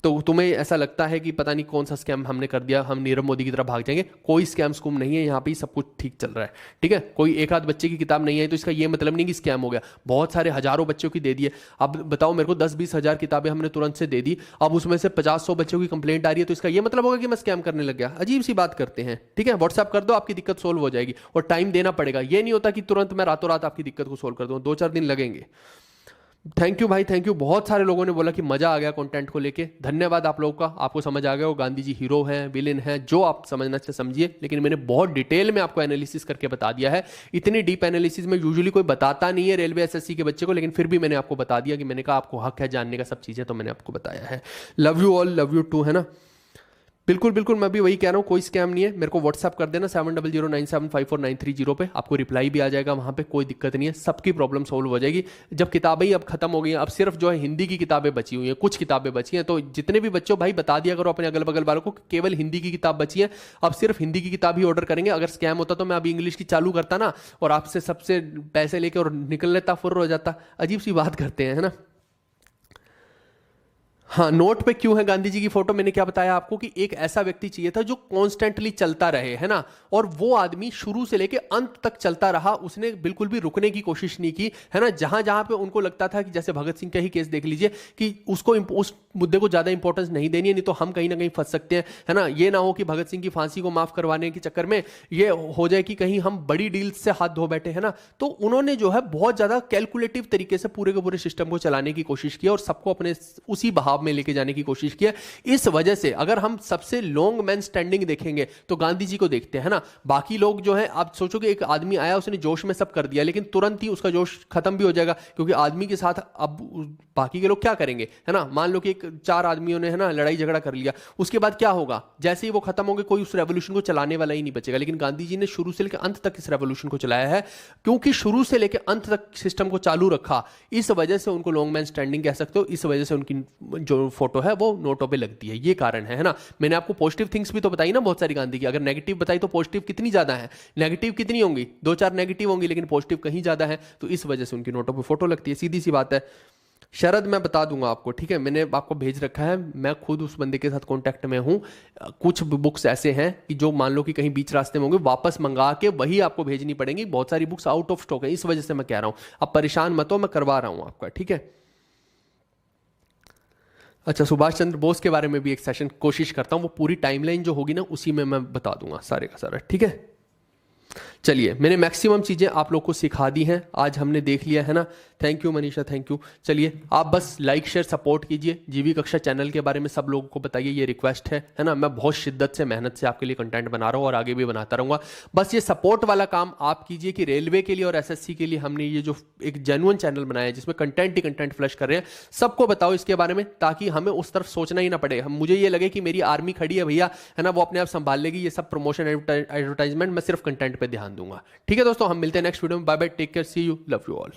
तो तुम्हें ऐसा लगता है कि पता नहीं कौन सा स्कैम हमने कर दिया, हम नीरव मोदी की तरह भाग जाएंगे, कोई स्कैम स्कूम नहीं है यहाँ पे, सब कुछ ठीक चल रहा है, ठीक है। कोई एक आध बच्चे की किताब नहीं आई तो इसका ये मतलब नहीं कि स्कैम हो गया, बहुत सारे हजारों बच्चों की दे दी है। अब बताओ मेरे को 10-20 हजार किताबें हमने तुरंत से दे दी, अब उसमें से 50-100 बच्चों की कंप्लेंट आ रही है, तो इसका ये मतलब होगा कि मैं स्कैम करने लग गया? अजीब सी बात करते हैं, ठीक है। व्हाट्सएप कर दो, आपकी दिक्कत सोल्व हो जाएगी, और टाइम देना पड़ेगा, ये नहीं होता कि तुरंत मैं रातों रात आपकी दिक्कत को सोल्व कर दूँ, 2-4 दिन लगेंगे। थैंक यू भाई, थैंक यू। बहुत सारे लोगों ने बोला कि मजा आ गया कंटेंट को लेके, धन्यवाद आप लोगों का। आपको समझ आ गया वो गांधी जी हीरो हैं, विलेन हैं, जो आप समझना चाहिए समझिए, लेकिन मैंने बहुत डिटेल में आपको एनालिसिस करके बता दिया है। इतनी डीप एनालिसिस में यूजुअली कोई बताता नहीं है रेलवे एसएससी के बच्चे को, लेकिन फिर भी मैंने आपको बता दिया कि मैंने कहा आपको हक है जानने का सब चीजें, तो मैंने आपको बताया है। Love you all, love you too, है ना। बिल्कुल बिल्कुल, मैं भी वही कह रहा हूँ, कोई स्कैम नहीं है। मेरे को व्हाट्सएप कर देना 7009754930 पे, आपको रिप्लाई भी आ जाएगा वहाँ पे, कोई दिक्कत नहीं है, सबकी प्रॉब्लम सोल्व हो जाएगी। जब किताबें ही अब खत्म हो गई हैं, अब सिर्फ जो है हिंदी की किताबें बची हुई हैं, कुछ किताबें बची हैं, तो जितने भी बच्चों भाई बता दिया करो अपने अगल बगल वालों को, केवल हिंदी की किताब बची है, अब सिर्फ हिंदी की किताब ही ऑर्डर करेंगे। अगर स्कैम होता तो मैं अभी इंग्लिश की चालू करता ना, और आपसे सबसे पैसे लेके और निकल लेता, फुर्र हो जाता। अजीब सी बात करते हैं, है ना। हाँ, नोट पे क्यों है गांधी जी की फोटो? मैंने क्या बताया आपको कि एक ऐसा व्यक्ति चाहिए था जो कॉन्स्टेंटली चलता रहे, है ना, और वो आदमी शुरू से लेके अंत तक चलता रहा, उसने बिल्कुल भी रुकने की कोशिश नहीं की, है ना। जहां जहां पे उनको लगता था कि जैसे भगत सिंह का ही केस देख लीजिए कि उसको उस मुद्दे को ज्यादा इंपॉर्टेंस नहीं देनी है, नहीं तो हम कहीं ना कहीं फंस सकते हैं, है ना। ये ना हो कि भगत सिंह की फांसी को माफ करवाने के चक्कर में ये हो जाए कि कहीं हम बड़ी डील से हाथ धो बैठे, है ना। तो उन्होंने जो है बहुत ज्यादा कैलकुलेटिव तरीके से पूरे के पूरे सिस्टम को चलाने की कोशिश की और सबको अपने उसी बहाव में लेके जाने की कोशिश की है। इस वजह से अगर हम सबसे लॉन्ग मैन स्टैंडिंग देखेंगे तो गांधी जी को देखते हैं, है ना। बाकी लोग जो है, आप सोचो कि एक आदमी आया, उसने जोश में सब कर दिया, लेकिन तुरंत ही उसका जोश खत्म भी हो जाएगा, क्योंकि आदमी के साथ अब बाकी के लोग क्या करेंगे, है ना। मान लो कि एक चार आदमियों ने है ना लड़ाई झगड़ा कर लिया, उसके बाद क्या होगा? जैसे ही वो खत्म होंगे कोई उस रेवोल्यूशन को चलाने वाला ही नहीं बचेगा। लेकिन गांधी जी ने शुरू से लेकर अंत तक इस रेवोल्यूशन को चलाया है, क्योंकि शुरू से लेकर अंत तक सिस्टम को चालू रखा। इस वजह से उनको लॉन्ग मैन स्टैंडिंग कह सकते हो, इस वजह से उनकी जो फोटो है वो नोटों पे लगती है, ये कारण है ना। मैंने आपको पॉजिटिव थिंग्स भी तो बताई ना बहुत सारी गांधी की, अगर नेगेटिव बताई तो पॉजिटिव कितनी ज्यादा है, नेगेटिव कितनी होंगी? दो चार नेगेटिव होंगी, लेकिन पॉजिटिव कहीं ज्यादा है, तो इस वजह से उनकी नोटों पे फोटो लगती है, सीधी सी बात है। शरद मैं बता दूंगा आपको, ठीक है, मैंने आपको भेज रखा है, मैं खुद उस बंदे के साथ कांटेक्ट में हूं। कुछ बुक्स ऐसे हैं कि जो मान लो कि कहीं बीच रास्ते में होंगे, वापस मंगा के वही आपको भेजनी पड़ेंगी। बहुत सारी बुक्स आउट ऑफ स्टॉक है, इस वजह से मैं कह रहा हूं, अब परेशान मत हो, मैं करवा रहा हूं आपका, ठीक है। अच्छा, सुभाष चंद्र बोस के बारे में भी एक सेशन कोशिश करता हूं, वो पूरी टाइमलाइन जो होगी ना उसी में मैं बता दूंगा सारे का सारा, ठीक है। चलिए, मैंने मैक्सिमम चीज़ें आप लोग को सिखा दी हैं, आज हमने देख लिया है ना। Thank you Manisha, thank you. चलिए, आप बस लाइक शेयर सपोर्ट कीजिए, जीवी कक्षा चैनल के बारे में सब लोगों को बताइए, ये रिक्वेस्ट है ना। मैं बहुत शिद्दत से मेहनत से आपके लिए कंटेंट बना रहा हूँ और आगे भी बनाता रहूँगा। बस ये सपोर्ट वाला काम आप कीजिए कि रेलवे के लिए और एसएससी के लिए हमने ये जो एक जेन्युइन चैनल बनाया है जिसमें कंटेंट ही कंटेंट फ्लश कर रहे हैं, सबको बताओ इसके बारे में, ताकि हमें उस तरफ सोचना ही ना पड़े। हम मुझे ये लगे कि मेरी आर्मी खड़ी है भैया, है ना, वो अपने आप संभाल लेगी ये सब प्रमोशन एडवर्टाइजमेंट, मैं सिर्फ कंटेंट पे ध्यान दूंगा। ठीक है दोस्तों, हम मिलते हैं नेक्स्ट वीडियो में। Bye bye, take care, see you, love you all.